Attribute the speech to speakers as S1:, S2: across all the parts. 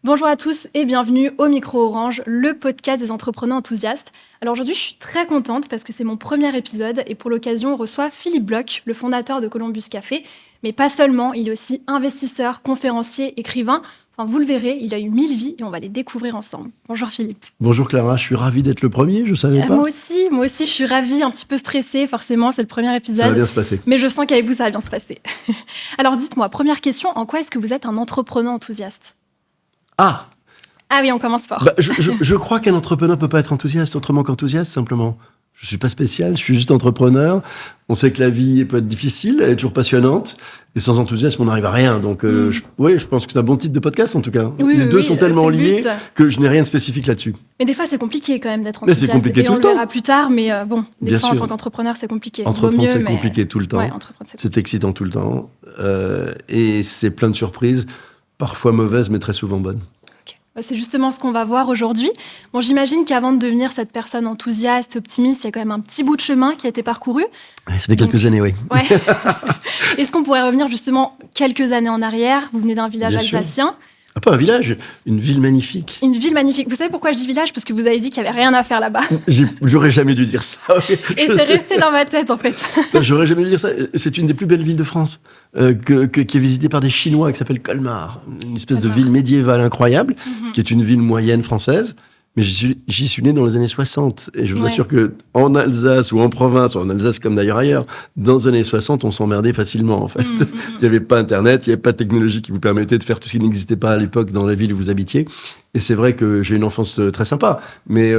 S1: Bonjour à tous et bienvenue au Micro Orange, le podcast des entrepreneurs enthousiastes. Alors aujourd'hui, je suis très contente parce que c'est mon premier épisode et pour l'occasion, on reçoit Philippe Bloch, le fondateur de Columbus Café. Mais pas seulement, il est aussi investisseur, conférencier, écrivain. Enfin, vous le verrez, il a eu 1000 vies et on va les découvrir ensemble. Bonjour Philippe.
S2: Bonjour Clara, je suis ravi d'être le premier, je savais pas.
S1: Moi aussi, je suis ravie, un petit peu stressée, forcément, c'est le premier épisode.
S2: Ça va bien se passer.
S1: Mais je sens qu'avec vous, ça va bien se passer. Alors dites-moi, première question, en quoi est-ce que vous êtes un entrepreneur enthousiaste ? Ah oui, on commence fort.
S2: Je crois qu'un entrepreneur ne peut pas être enthousiaste autrement qu'enthousiaste, simplement. Je ne suis pas spécial, je suis juste entrepreneur. On sait que la vie peut être difficile, elle est toujours passionnante. Et sans enthousiasme, on n'arrive à rien. Donc, je pense que c'est un bon titre de podcast, en tout cas.
S1: Oui,
S2: Les deux sont tellement liés que je n'ai rien de spécifique là-dessus.
S1: Mais des fois, c'est compliqué quand même d'être enthousiaste.
S2: Mais c'est compliqué tout le temps.
S1: On le verra plus tard, mais des fois, en tant qu'entrepreneur, c'est compliqué.
S2: Entreprendre, c'est compliqué tout le temps.
S1: Ouais,
S2: c'est excitant tout le temps. Et c'est plein de surprises, parfois mauvaises, mais très souvent bonnes.
S1: C'est justement ce qu'on va voir aujourd'hui. Bon, j'imagine qu'avant de devenir cette personne enthousiaste, optimiste, il y a quand même un petit bout de chemin qui a été parcouru.
S2: Ouais, ça fait quelques années, oui.
S1: Ouais. Est-ce qu'on pourrait revenir justement quelques années en arrière ? Vous venez d'un village alsacien.
S2: Ah, pas un village, une ville magnifique.
S1: Une ville magnifique. Vous savez pourquoi je dis village ? Parce que vous avez dit qu'il n'y avait rien à faire là-bas.
S2: J'aurais jamais dû dire ça.
S1: Et c'est resté dans ma tête, en fait.
S2: Non, j'aurais jamais dû dire ça. C'est une des plus belles villes de France, qui est visitée par des Chinois, qui s'appelle Colmar. Une espèce de ville médiévale incroyable, qui est une ville moyenne française. Mais j'y suis né dans les années 60. Et je vous assure qu'en Alsace ou en province, en Alsace comme d'ailleurs ailleurs, dans les années 60, on s'emmerdait facilement, en fait. Il n'y avait pas Internet, il n'y avait pas de technologie qui vous permettait de faire tout ce qui n'existait pas à l'époque dans la ville où vous habitiez. Et c'est vrai que j'ai une enfance très sympa, mais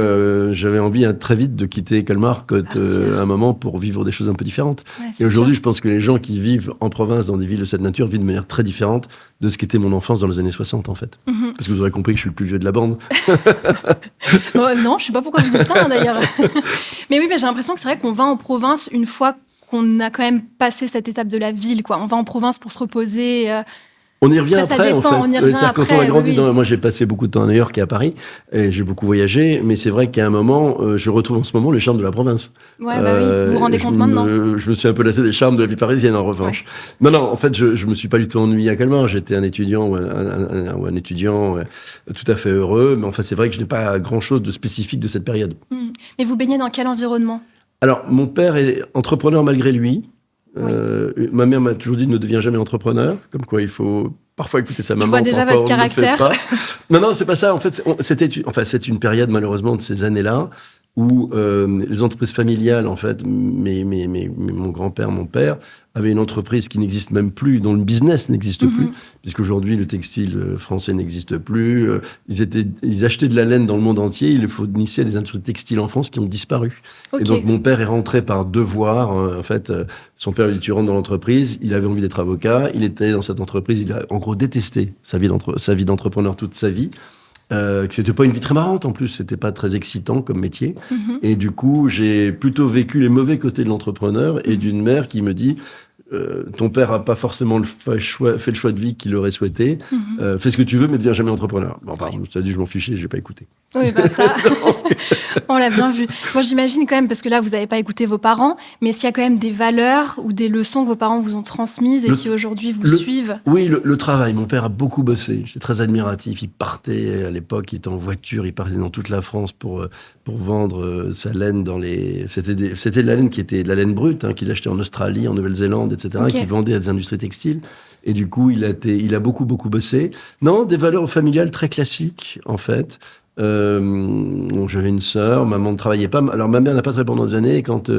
S2: j'avais envie très vite de quitter Colmar un moment pour vivre des choses un peu différentes.
S1: Ouais,
S2: et aujourd'hui, je pense que les gens qui vivent en province dans des villes de cette nature vivent de manière très différente de ce qu'était mon enfance dans les années 60, en fait. Parce que vous aurez compris que je suis le plus vieux de la bande.
S1: Non, je ne sais pas pourquoi vous dites ça, d'ailleurs. Mais oui, j'ai l'impression que c'est vrai qu'on va en province une fois qu'on a quand même passé cette étape de la ville, quoi. On va en province pour se reposer...
S2: On y revient après, en fait.
S1: On y revient après,
S2: quand on a grandi, moi j'ai passé beaucoup de temps à New York et à Paris, et j'ai beaucoup voyagé, mais c'est vrai qu'à un moment, je retrouve en ce moment les charmes de la province.
S1: Ouais, vous vous rendez compte maintenant ?
S2: Je me suis un peu lassé des charmes de la vie parisienne, en revanche. Ouais. Non, en fait, je me suis pas du tout ennuyé à Colmar. J'étais un étudiant ou un étudiant tout à fait heureux, mais en fait, c'est vrai que je n'ai pas grand-chose de spécifique de cette période.
S1: Mais vous baignez dans quel environnement ?
S2: Alors, mon père est entrepreneur malgré lui. Ma mère m'a toujours dit ne deviens jamais entrepreneur, comme quoi il faut parfois écouter sa maman.
S1: Je vois déjà votre caractère.
S2: Non, c'est pas ça. En fait, c'est une période malheureusement de ces années-là où les entreprises familiales, en fait, mon grand-père, mon père, avaient une entreprise qui n'existe même plus, dont le business n'existe plus, puisqu'aujourd'hui le textile français n'existe plus. Ils achetaient de la laine dans le monde entier, ils le fournissaient à des industries textiles en France qui ont disparu. Okay. Et donc mon père est rentré par devoir. En fait, son père lui dit tu rentres dans l'entreprise. Il avait envie d'être avocat. Il était dans cette entreprise. Il a en gros détesté sa vie d'entrepreneur toute sa vie. Que c'était pas une vie très marrante en plus, c'était pas très excitant comme métier. Et du coup, j'ai plutôt vécu les mauvais côtés de l'entrepreneur et d'une mère qui me dit ton père a pas forcément fait le choix de vie qu'il aurait souhaité. Fais ce que tu veux, mais deviens jamais entrepreneur. Bon, pardon, je t'ai dit, je m'en fichais, j'ai pas écouté.
S1: Oui, ça, on l'a bien vu. Moi, j'imagine quand même, parce que là, vous n'avez pas écouté vos parents, mais est-ce qu'il y a quand même des valeurs ou des leçons que vos parents vous ont transmises et qui aujourd'hui vous suivent ?
S2: Oui, le travail. Mon père a beaucoup bossé. J'étais très admiratif. Il partait, à l'époque, il était en voiture, il partait dans toute la France pour vendre sa laine dans les... C'était de la laine qui était de la laine brute, qu'il achetait en Australie, en Nouvelle-Zélande, etc., qui vendait à des industries textiles. Et du coup, il a beaucoup beaucoup bossé. Non, des valeurs familiales très classiques, en fait. J'avais une sœur, maman ne travaillait pas. Alors ma mère n'a pas travaillé pendant des années. Et quand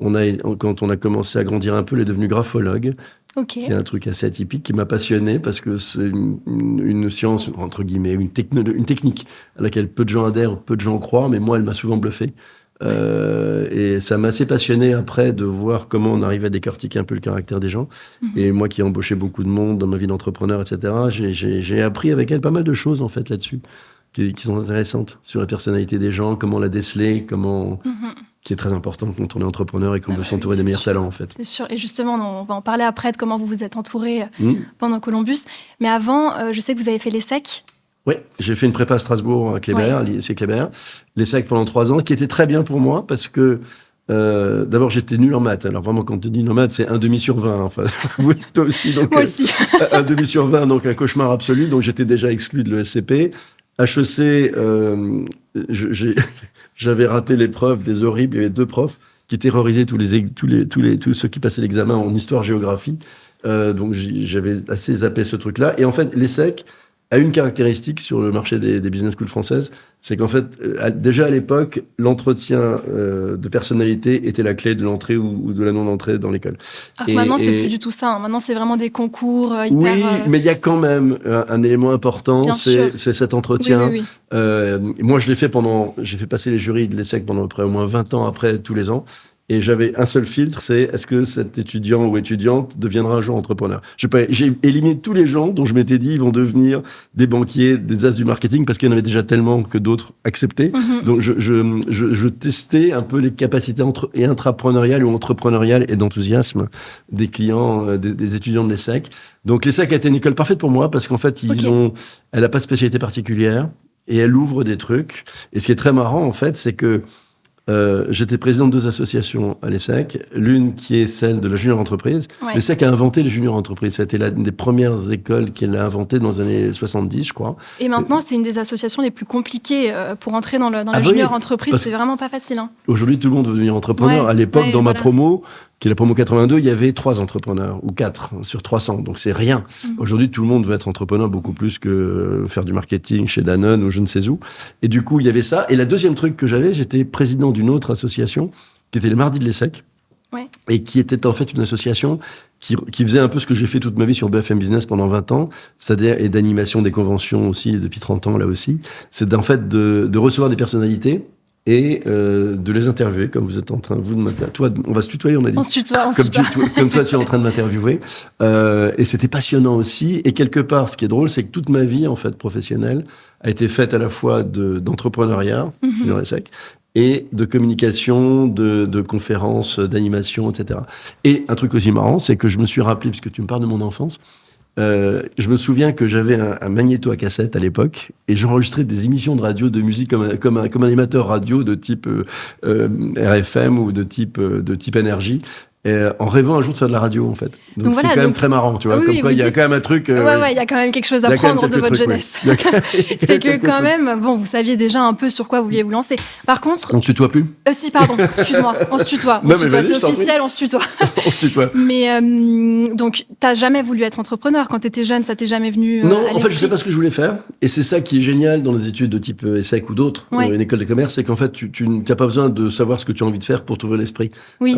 S2: on a commencé à grandir un peu, elle est devenue graphologue.
S1: Okay.
S2: C'est un truc assez atypique qui m'a passionné parce que c'est une science, entre guillemets, une technique à laquelle peu de gens adhèrent, peu de gens croient, mais moi, elle m'a souvent bluffé. Et ça m'a assez passionné après de voir comment on arrivait à décortiquer un peu le caractère des gens. Et moi qui ai embauché beaucoup de monde dans ma vie d'entrepreneur, etc., j'ai appris avec elle pas mal de choses en fait là-dessus qui sont intéressantes sur la personnalité des gens, comment la déceler, qui est très important quand on est entrepreneur et qu'on veut s'entourer des meilleurs talents en fait.
S1: C'est sûr. Et justement, on va en parler après de comment vous vous êtes entouré pendant Columbus. Mais avant, je sais que vous avez fait l'ESSEC.
S2: Oui, j'ai fait une prépa à Strasbourg, à Kléber, lycée Kléber, l'ESSEC pendant 3 ans, qui était très bien pour moi parce que D'abord, j'étais nul en maths. Alors vraiment, quand tu dis nul en maths, c'est 1,5 sur 20. Enfin, oui, toi aussi. Donc,
S1: Moi aussi.
S2: 1,5 sur 20, donc un cauchemar absolu. Donc j'étais déjà exclu de l'ESCP. HEC, j'avais raté l'épreuve des horribles. Il y avait 2 profs qui terrorisaient tous ceux qui passaient l'examen en histoire-géographie. Donc j'avais assez zappé ce truc-là. Et en fait, l'ESSEC a une caractéristique sur le marché des business schools françaises, c'est qu'en fait, déjà à l'époque, l'entretien de personnalité était la clé de l'entrée ou de la non-entrée dans l'école.
S1: Maintenant, c'est plus du tout ça. Maintenant, c'est vraiment des concours hyper...
S2: Oui, mais il y a quand même un élément important, c'est cet entretien.
S1: Oui.
S2: Moi, j'ai fait passer les jurys de l'ESSEC pendant à peu près au moins 20 ans après, tous les ans. Et j'avais un seul filtre, c'est est-ce que cet étudiant ou étudiante deviendra un jour entrepreneur. J'ai éliminé tous les gens dont je m'étais dit ils vont devenir des banquiers, des as du marketing, parce qu'il y en avait déjà tellement que d'autres acceptaient. Mm-hmm. Donc je testais un peu les capacités intrapreneuriales ou entrepreneuriales et d'enthousiasme des clients, des étudiants de l'ESSEC. Donc l'ESSEC a été une école parfaite pour moi parce qu'en fait elle n'a pas de spécialité particulière et elle ouvre des trucs. Et ce qui est très marrant en fait, c'est que j'étais président de 2 associations à l'ESSEC, l'une qui est celle de la junior entreprise. Ouais. L'ESSEC a inventé les junior entreprises. Ça a été l'une des premières écoles qu'elle a inventées dans les années 70, je crois.
S1: Et maintenant, c'est une des associations les plus compliquées pour entrer dans la junior entreprise. C'est vraiment pas facile. Hein.
S2: Aujourd'hui, tout le monde veut devenir entrepreneur. À l'époque, dans ma promo, qui est la promo 82, il y avait 3 entrepreneurs, ou 4 sur 300. Donc, c'est rien. Aujourd'hui, tout le monde veut être entrepreneur beaucoup plus que faire du marketing chez Danone ou je ne sais où. Et du coup, il y avait ça. Et la deuxième truc que j'étais président d'une autre association, qui était les Mardis de l'ESSEC. Ouais. Et qui était en fait une association qui faisait un peu ce que j'ai fait toute ma vie sur BFM Business pendant 20 ans, c'est-à-dire, et d'animation des conventions aussi, depuis 30 ans là aussi. C'est en fait de recevoir des personnalités et de les interviewer, comme vous êtes en train, vous, de m'interviewer. Toi, on va se tutoyer, on a dit.
S1: On se tutoie.
S2: Comme toi, tu es en train de m'interviewer. Et c'était passionnant aussi. Et quelque part, ce qui est drôle, c'est que toute ma vie, en fait, professionnelle, a été faite à la fois d'entrepreneuriat, dans l'ESSEC, et de communication, de conférences, d'animation, etc. Et un truc aussi marrant, c'est que je me suis rappelé, puisque tu me parles de mon enfance, je me souviens que j'avais un magnéto à cassette à l'époque et j'enregistrais des émissions de radio de musique comme animateur radio de type RFM ou de type énergie. En rêvant un jour de faire de la radio, en fait. Donc c'est quand même très marrant, tu vois.
S1: Oui,
S2: comme quoi, il y a quand même un truc.
S1: Il y a quand même quelque chose à prendre de votre jeunesse. C'est que quand même, vous saviez déjà un peu sur quoi vous vouliez vous lancer. Par contre.
S2: On ne se tutoie plus ?
S1: Si, pardon, excuse-moi. On se tutoie. C'est officiel, on se tutoie.
S2: On se tutoie.
S1: Mais donc, t'as jamais voulu être entrepreneur quand t'étais jeune, ça t'est jamais venu
S2: Non, en fait, je sais pas ce que je voulais faire. Et c'est ça qui est génial dans les études de type ESSEC ou d'autres, une école de commerce, c'est qu'en fait, tu n'as pas besoin de savoir ce que tu as envie de faire pour t'ouvrir l'esprit. Oui.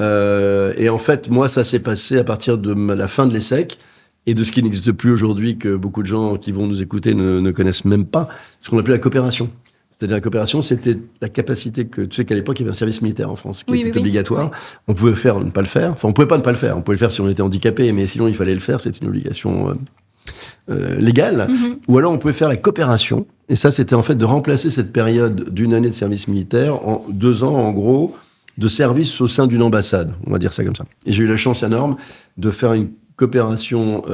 S2: Et en fait, moi, ça s'est passé à partir de la fin de l'ESSEC et de ce qui n'existe plus aujourd'hui, que beaucoup de gens qui vont nous écouter ne connaissent même pas, ce qu'on appelait la coopération. C'est-à-dire la coopération, c'était la capacité que... Tu sais qu'à l'époque, il y avait un service militaire en France qui était obligatoire. Oui. On pouvait faire ne pas le faire. Enfin, on pouvait pas ne pas le faire. On pouvait le faire si on était handicapé, mais sinon, il fallait le faire. C'était une obligation légale. Ou alors, on pouvait faire la coopération. Et ça, c'était en fait de remplacer cette période d'1 année de service militaire en 2 ans, en gros, de service au sein d'une ambassade, on va dire ça comme ça. Et j'ai eu la chance énorme de faire une coopération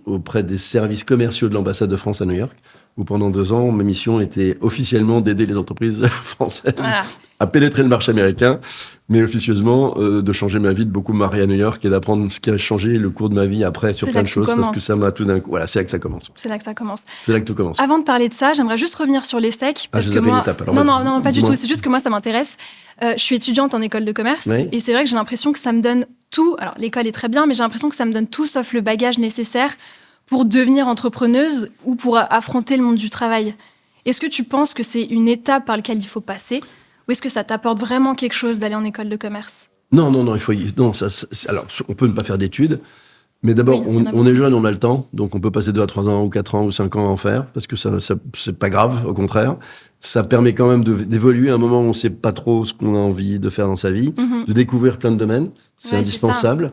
S2: auprès des services commerciaux de l'ambassade de France à New York, où pendant 2 ans, ma mission était officiellement d'aider les entreprises françaises à pénétrer le marché américain, mais officieusement de changer ma vie, de beaucoup me marier à New York et d'apprendre ce qui a changé le cours de ma vie après sur plein de choses, parce que ça m'a tout d'un coup... Voilà, c'est là que ça commence.
S1: C'est là que ça commence.
S2: C'est là que tout commence.
S1: Avant de parler de ça, j'aimerais juste revenir sur l'ESSEC, parce que moi...
S2: Étape, alors
S1: non, pas du tout. C'est juste que moi, ça m'intéresse. Je suis étudiante en école de commerce, et c'est vrai que j'ai l'impression que ça me donne tout... Alors, l'école est très bien, mais j'ai l'impression que ça me donne tout sauf le bagage nécessaire pour devenir entrepreneuse ou pour affronter le monde du travail. Est-ce que tu penses que c'est une étape par laquelle il faut passer, ou est-ce que ça t'apporte vraiment quelque chose d'aller en école de commerce ?
S2: Non, il faut... Non, alors, on peut ne pas faire d'études, mais d'abord, on est jeune, on a le temps, donc on peut passer 2 à 3 ans, ou 4 ans, ou 5 ans à en faire, parce que ça c'est pas grave, au contraire. Ça permet quand même d'évoluer à un moment où on sait pas trop ce qu'on a envie de faire dans sa vie, de découvrir plein de domaines, c'est indispensable.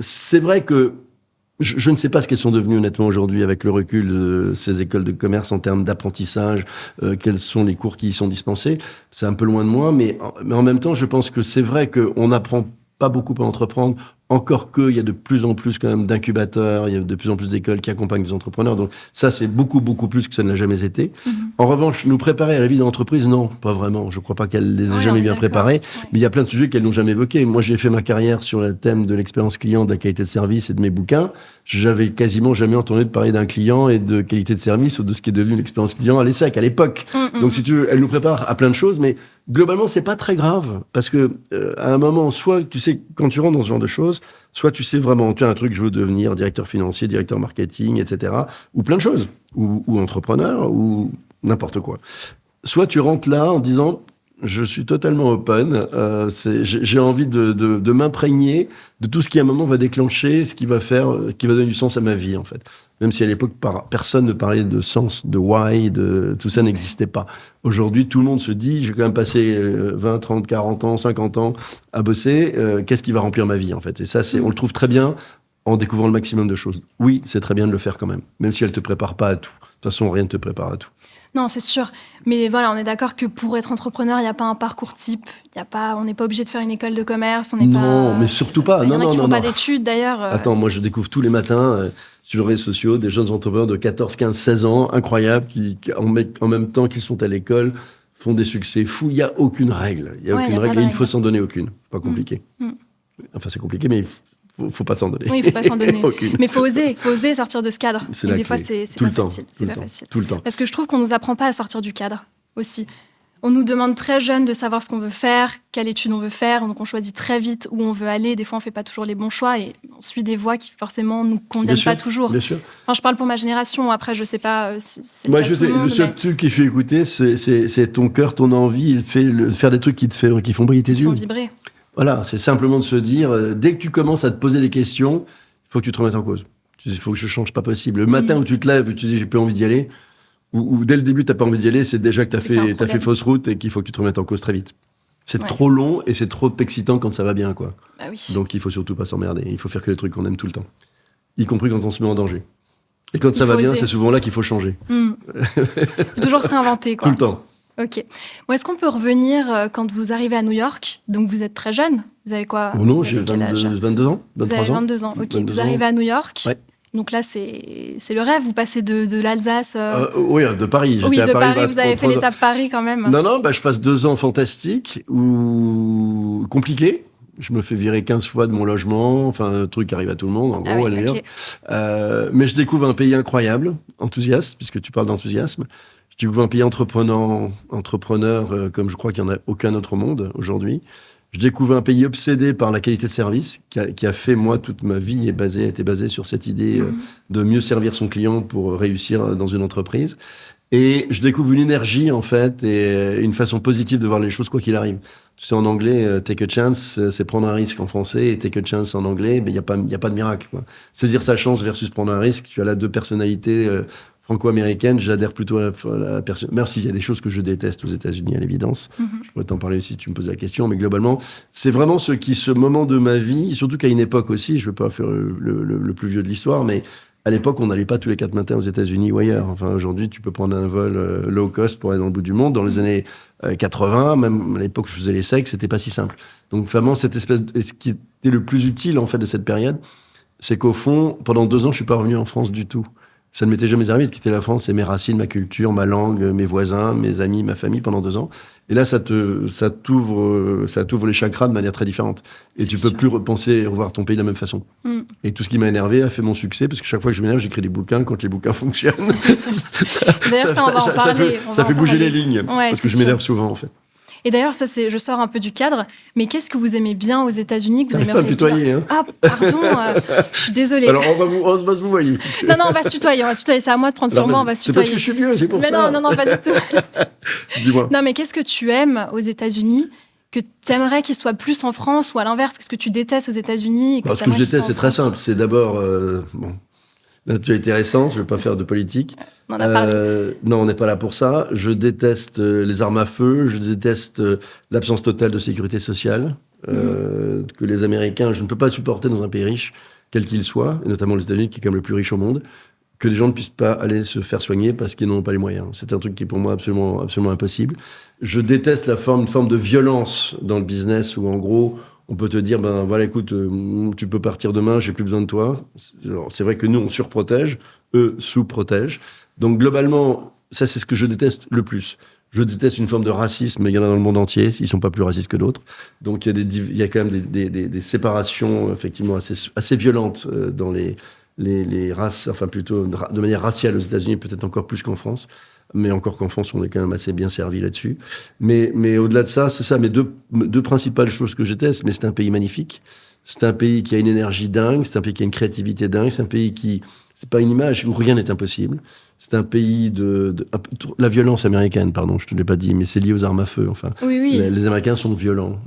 S2: C'est vrai que je ne sais pas ce qu'elles sont devenues honnêtement aujourd'hui avec le recul de ces écoles de commerce en termes d'apprentissage, quels sont les cours qui y sont dispensés. C'est un peu loin de moi, mais en même temps, je pense que c'est vrai qu'on n'apprend pas beaucoup à entreprendre Encore qu'il y a de plus en plus quand même d'incubateurs, il y a de plus en plus d'écoles qui accompagnent des entrepreneurs. Donc ça, c'est beaucoup, beaucoup plus que ça ne l'a jamais été. En revanche, nous préparer à la vie de l'entreprise, non, pas vraiment. Je crois pas qu'elle les ait jamais bien préparés. Mais il y a plein de sujets qu'elles n'ont jamais évoqués. Moi, j'ai fait ma carrière sur le thème de l'expérience client, de la qualité de service et de mes bouquins. J'avais quasiment jamais entendu parler d'un client et de qualité de service ou de ce qui est devenu l'expérience client à l'ESSEC, à l'époque. Donc si tu veux, elle nous prépare à plein de choses, mais globalement, c'est pas très grave. Parce que à un moment, soit tu sais, quand tu rentres dans ce genre de choses, soit tu sais vraiment, tu as un truc, je veux devenir directeur financier, directeur marketing, etc. Ou plein de choses. Ou entrepreneur, ou n'importe quoi. Soit tu rentres là en disant, je suis totalement open, j'ai envie de m'imprégner de tout ce qui à un moment va déclencher, ce qui va faire, qui va donner du sens à ma vie, en fait. Même si à l'époque, personne ne parlait de sens, de why, tout ça n'existait pas. Aujourd'hui, tout le monde se dit, j'ai quand même passé 20, 30, 40 ans, 50 ans à bosser, qu'est-ce qui va remplir ma vie, en fait? Et ça, on le trouve très bien en découvrant le maximum de choses. Oui, c'est très bien de le faire quand même si elle te prépare pas à tout. De toute façon, rien ne te prépare à tout.
S1: Non, c'est sûr. Mais voilà, on est d'accord que pour être entrepreneur, il n'y a pas un parcours type. On n'est pas obligé de faire une école de commerce.
S2: Non, mais surtout pas.
S1: Il y en a qui ne font pas d'études, d'ailleurs.
S2: Attends, moi, je découvre tous les matins sur les réseaux sociaux des jeunes entrepreneurs de 14, 15, 16 ans, incroyables, qui en même temps qu'ils sont à l'école, font des succès fous. Il n'y a aucune règle. Il y a aucune règle et il faut s'en donner aucune. Pas compliqué. Enfin, c'est compliqué, mais faut pas s'en donner.
S1: Oui, il faut pas s'en donner. Mais faut oser sortir de ce cadre.
S2: C'est
S1: et
S2: la
S1: des
S2: clé.
S1: fois, c'est
S2: tout
S1: pas
S2: le temps.
S1: facile. C'est pas facile.
S2: Tout le temps.
S1: Parce que je trouve qu'on nous apprend pas à sortir du cadre aussi. On nous demande très jeune de savoir ce qu'on veut faire, quelle étude on veut faire, donc on choisit très vite où on veut aller. Des fois, on fait pas toujours les bons choix et on suit des voies qui forcément nous conviennent pas toujours.
S2: Bien sûr.
S1: Enfin, je parle pour ma génération. Après, je sais pas si c'est
S2: Moi,
S1: le
S2: seul truc qui fait écouter, c'est ton cœur, ton envie. Il fait faire des trucs qui font briller tes yeux.
S1: Qui font vibrer.
S2: Voilà, c'est simplement de se dire, dès que tu commences à te poser des questions, il faut que tu te remettes en cause. Tu dis, il faut que je change, pas possible. Le matin où tu te lèves et tu dis, j'ai plus envie d'y aller, ou dès le début, t'as pas envie d'y aller, c'est déjà que t'as fait fausse route et qu'il faut que tu te remettes en cause très vite. C'est trop long et c'est trop excitant quand ça va bien, quoi.
S1: Bah oui.
S2: Donc il faut surtout pas s'emmerder. Il faut faire que les trucs qu'on aime tout le temps. Y compris quand on se met en danger. Et quand ça va bien, c'est souvent là qu'il faut changer.
S1: Faut toujours se réinventer, quoi.
S2: Tout le temps.
S1: Ok. Bon, est-ce qu'on peut revenir quand vous arrivez à New York? Donc vous êtes très jeune. Vous avez quoi?
S2: Non, j'ai 22 ans. 23
S1: vous avez 22 ans. Ok.
S2: 22
S1: vous arrivez à New York.
S2: Ouais.
S1: Donc là, c'est le rêve. Vous passez de l'Alsace.
S2: Oui, de Paris.
S1: Oui,
S2: J'étais
S1: de
S2: à Paris.
S1: Vous avez fait l'étape Paris quand même.
S2: Non, je passe 2 ans fantastiques ou compliqués. Je me fais virer 15 fois de mon logement. Enfin, un truc qui arrive à tout le monde, en gros, à New York. Mais je découvre un pays incroyable, enthousiaste, puisque tu parles d'enthousiasme. Je découvre un pays entrepreneur comme je crois qu'il n'y en a aucun autre au monde aujourd'hui. Je découvre un pays obsédé par la qualité de service, qui a fait, moi, toute ma vie, était basée sur cette idée de mieux servir son client pour réussir dans une entreprise. Et je découvre une énergie, en fait, et une façon positive de voir les choses, quoi qu'il arrive. Tu sais, en anglais, take a chance, c'est prendre un risque en français, et take a chance en anglais, mais il y a pas de miracle, quoi. Saisir sa chance versus prendre un risque, tu as là 2 personnalités franco-américaines, j'adhère plutôt à la personne. Merci, il y a des choses que je déteste aux États-Unis, à l'évidence. Je pourrais t'en parler aussi si tu me poses la question, mais globalement, c'est vraiment ce moment de ma vie, surtout qu'à une époque aussi, je ne veux pas faire le plus vieux de l'histoire, mais à l'époque, on n'allait pas tous les 4 matins aux États-Unis ou ailleurs. Enfin, aujourd'hui, tu peux prendre un vol low cost pour aller dans le bout du monde. Dans les années 80, même à l'époque où je faisais les SEC, c'était pas si simple. Donc, vraiment, ce qui était le plus utile, en fait, de cette période, c'est qu'au fond, pendant 2 ans, je suis pas revenu en France du tout. Ça ne m'était jamais arrivé de quitter la France et mes racines, ma culture, ma langue, mes voisins, mes amis, ma famille pendant 2 ans. Et là, ça t'ouvre les chakras de manière très différente. Et tu peux plus repenser et revoir ton pays de la même façon. Et tout ce qui m'a énervé a fait mon succès, parce que chaque fois que je m'énerve, j'écris des bouquins quand les bouquins fonctionnent.
S1: D'ailleurs, ça, on va en parler.
S2: Ça fait bouger les lignes, parce que je m'énerve souvent, en fait.
S1: Et d'ailleurs, je sors un peu du cadre, mais qu'est-ce que vous aimez bien aux États-Unis que vous aimeriez
S2: pas tutoyer, hein.
S1: Ah, pardon, je suis désolée.
S2: Alors, on va se vous voyez.
S1: Non, on va se tutoyer, c'est à moi de prendre sur moi, on va se tutoyer.
S2: C'est parce que je suis vieux, c'est pour ça.
S1: Non, pas du tout.
S2: Dis-moi.
S1: Non, mais qu'est-ce que tu aimes aux États-Unis que tu aimerais qu'il soit plus en France, ou à l'inverse, qu'est-ce que tu détestes aux États-Unis?
S2: Ce que je déteste, c'est très simple. C'est d'abord... L'actualité récente, je ne vais pas faire de politique.
S1: On en a parlé.
S2: Non, on n'est pas là pour ça. Je déteste les armes à feu, je déteste l'absence totale de sécurité sociale, que les Américains, je ne peux pas supporter dans un pays riche, quel qu'il soit, et notamment les États-Unis, qui est quand même le plus riche au monde, que les gens ne puissent pas aller se faire soigner parce qu'ils n'ont pas les moyens. C'est un truc qui est pour moi absolument, absolument impossible. Je déteste une forme de violence dans le business où, en gros, On peut te dire, ben voilà, écoute, tu peux partir demain, j'ai plus besoin de toi. Alors, c'est vrai que nous, on surprotège, eux sous-protègent. Donc globalement, ça c'est ce que je déteste le plus. Je déteste une forme de racisme, mais il y en a dans le monde entier, ils sont pas plus racistes que d'autres. Donc il y a quand même des séparations effectivement assez violentes dans les races, enfin plutôt de manière raciale aux États-Unis, peut-être encore plus qu'en France. Mais encore qu'en France, on est quand même assez bien servi là-dessus. Mais au-delà de ça, c'est ça, mes deux principales choses que je déteste, mais c'est un pays magnifique. C'est un pays qui a une énergie dingue, c'est un pays qui a une créativité dingue, c'est un pays qui, c'est pas une image où rien n'est impossible. C'est un pays la violence américaine, pardon, je te l'ai pas dit, mais c'est lié aux armes à feu, enfin.
S1: Oui.
S2: Les Américains sont violents.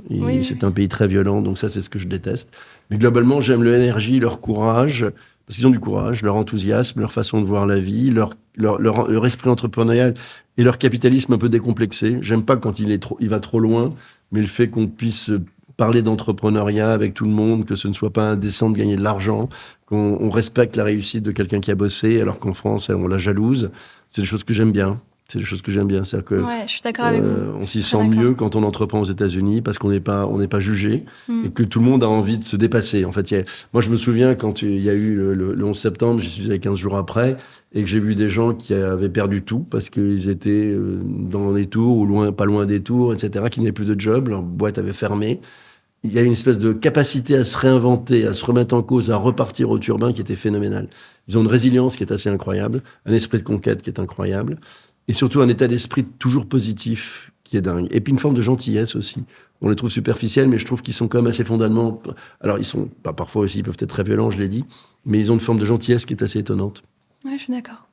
S2: C'est un pays très violent, donc ça, c'est ce que je déteste. Mais globalement, j'aime leur énergie, leur courage, parce qu'ils ont du courage, leur enthousiasme, leur façon de voir la vie, leur esprit entrepreneurial et leur capitalisme un peu décomplexé. J'aime pas quand il va trop loin, mais le fait qu'on puisse parler d'entrepreneuriat avec tout le monde, que ce ne soit pas indécent de gagner de l'argent, qu'on respecte la réussite de quelqu'un qui a bossé, alors qu'en France, on la jalouse. C'est des choses que j'aime bien. C'est-à-dire que
S1: ouais, je suis d'accord avec vous.
S2: On s'y sent mieux quand on entreprend aux États-Unis parce qu'on n'est pas jugé et que tout le monde a envie de se dépasser. En fait, moi, je me souviens quand il y a eu le 11 septembre, j'y suis allé 15 jours après et que j'ai vu des gens qui avaient perdu tout parce qu'ils étaient dans les tours ou pas loin des tours, etc., qui n'avaient plus de job, leur boîte avait fermé. Il y a une espèce de capacité à se réinventer, à se remettre en cause, à repartir au turbin qui était phénoménale. Ils ont une résilience qui est assez incroyable, un esprit de conquête qui est incroyable. Et surtout un état d'esprit toujours positif qui est dingue. Et puis une forme de gentillesse aussi. On les trouve superficiels, mais je trouve qu'ils sont quand même assez fondamentalement... Alors ils sont, parfois aussi, ils peuvent être très violents, je l'ai dit, mais ils ont une forme de gentillesse qui est assez étonnante.
S1: Ouais, je suis d'accord.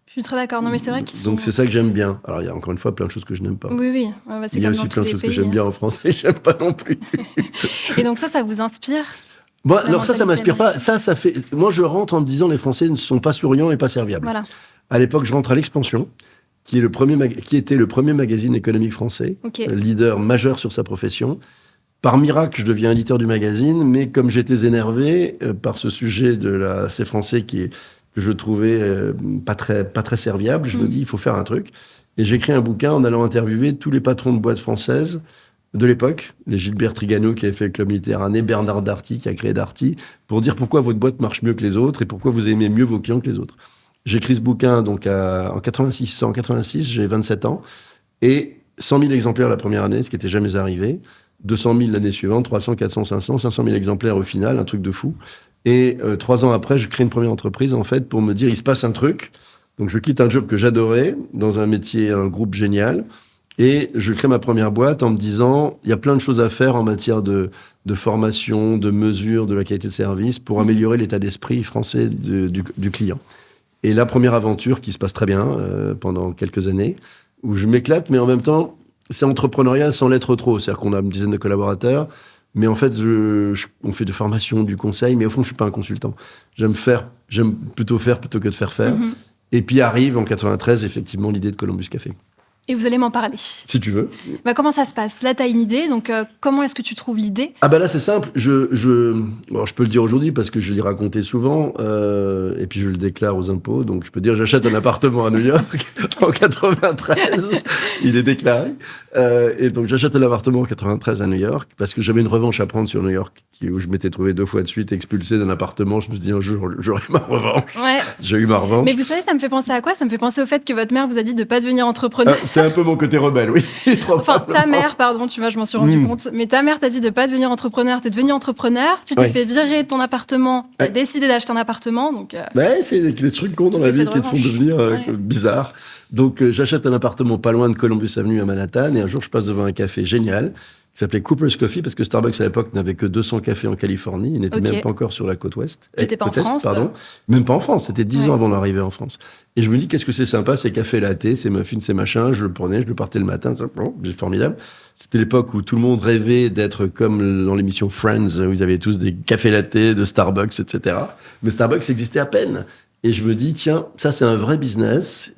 S1: Je suis très d'accord. Non, mais c'est vrai qu'ils sont...
S2: Donc c'est ça que j'aime bien. Alors il y a encore une fois plein de choses que je n'aime pas.
S1: Oui. Ouais,
S2: il y a aussi plein de choses que j'aime bien en France et j'aime pas non plus.
S1: Et donc ça vous inspire?
S2: Moi, alors ça m'inspire pas. Ça fait... Moi, je rentre en me disant les Français ne sont pas souriants et pas serviables.
S1: Voilà.
S2: À l'époque, je rentre à l'Expansion, qui était le premier magazine économique français, leader majeur sur sa profession. Par miracle, je deviens éditeur du magazine, mais comme j'étais énervé par ce sujet ces Français que je trouvais pas très serviable, je me dis il faut faire un truc. Et j'écris un bouquin en allant interviewer tous les patrons de boîtes françaises de l'époque, les Gilbert Trigano qui avait fait le Club Méditerranée, Bernard Darty qui a créé Darty, pour dire pourquoi votre boîte marche mieux que les autres et pourquoi vous aimez mieux vos clients que les autres. J'écris ce bouquin donc en 86, j'ai 27 ans, et 100 000 exemplaires la première année, ce qui n'était jamais arrivé, 200 000 l'année suivante, 300, 400, 500, 500 000 exemplaires au final, un truc de fou. Et 3 ans après, je crée une première entreprise, en fait, pour me dire, il se passe un truc. Donc je quitte un job que j'adorais, dans un métier, un groupe génial, et je crée ma première boîte en me disant, il y a plein de choses à faire en matière de formation, de mesure, de la qualité de service, pour améliorer l'état d'esprit français du client. Et la première aventure qui se passe très bien pendant quelques années, où je m'éclate, mais en même temps, c'est entrepreneurial sans l'être trop. C'est-à-dire qu'on a une dizaine de collaborateurs, mais en fait, on fait de formation, du conseil, mais au fond, je suis pas un consultant. J'aime plutôt faire plutôt que de faire faire. Mm-hmm. Et puis arrive en 93, effectivement, l'idée de Columbus Café.
S1: Et vous allez m'en parler.
S2: Si tu veux.
S1: Comment ça se passe? Là, tu as une idée, donc comment est-ce que tu trouves l'idée?
S2: Là, c'est simple. Je peux le dire aujourd'hui parce que je l'ai raconté souvent, et puis je le déclare aux impôts. Donc, je peux dire, j'achète un appartement à New York en 93. Il est déclaré. Et donc, j'achète un appartement en 93 à New York parce que j'avais une revanche à prendre sur New York, où je m'étais trouvé 2 fois de suite expulsé d'un appartement. Je me suis dit, un jour, j'aurai ma revanche. Ouais. J'ai eu ma revanche.
S1: Mais vous savez, ça me fait penser à quoi? Ça me fait penser au fait que votre mère vous a dit de ne pas devenir entrepreneur.
S2: C'est un peu mon côté rebelle, oui.
S1: Enfin, ta mère, pardon, tu vois, je m'en suis rendu compte. Mais ta mère t'a dit de ne pas devenir entrepreneur. T'es devenu entrepreneur. Tu t'es fait virer de ton appartement. T'as décidé d'acheter un appartement. Donc,
S2: c'est des trucs cons dans la vie qui te font devenir bizarres. Donc, j'achète un appartement pas loin de Columbus Avenue à Manhattan. Et un jour, je passe devant un café génial qui s'appelait Cooper's Coffee, parce que Starbucks à l'époque n'avait que 200 cafés en Californie. Il n'était même pas encore sur la côte ouest.
S1: Il n'était pas en France.
S2: Pardon. Même pas en France. C'était 10 ans avant d'arriver en France. Et je me dis, qu'est-ce que c'est sympa, ces cafés latte, ces muffins, ces machins. Je le prenais, je le partais le matin. C'est formidable. C'était l'époque où tout le monde rêvait d'être comme dans l'émission Friends, où ils avaient tous des cafés latte de Starbucks, etc. Mais Starbucks existait à peine. Et je me dis, tiens, ça c'est un vrai business,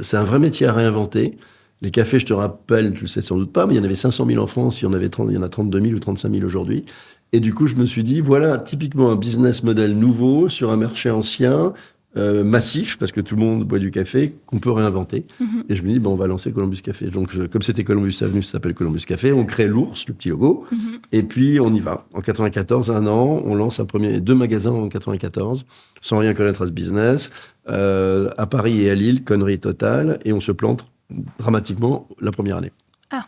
S2: c'est un vrai métier à réinventer. Les cafés, je te rappelle, tu le sais sans doute pas, mais il y en avait 500 000 en France, il y en a 32 000 ou 35 000 aujourd'hui. Et du coup, je me suis dit, voilà typiquement un business model nouveau sur un marché ancien, massif, parce que tout le monde boit du café, qu'on peut réinventer. Et je me dis, on va lancer Columbus Café. Donc, comme c'était Columbus Avenue, ça s'appelle Columbus Café. On crée l'ours, le petit logo. Et puis, on y va. En 94, un an, on lance 2 magasins en 94, sans rien connaître à ce business. À Paris et à Lille, connerie totale. Et on se plante dramatiquement la première année.
S1: Ah.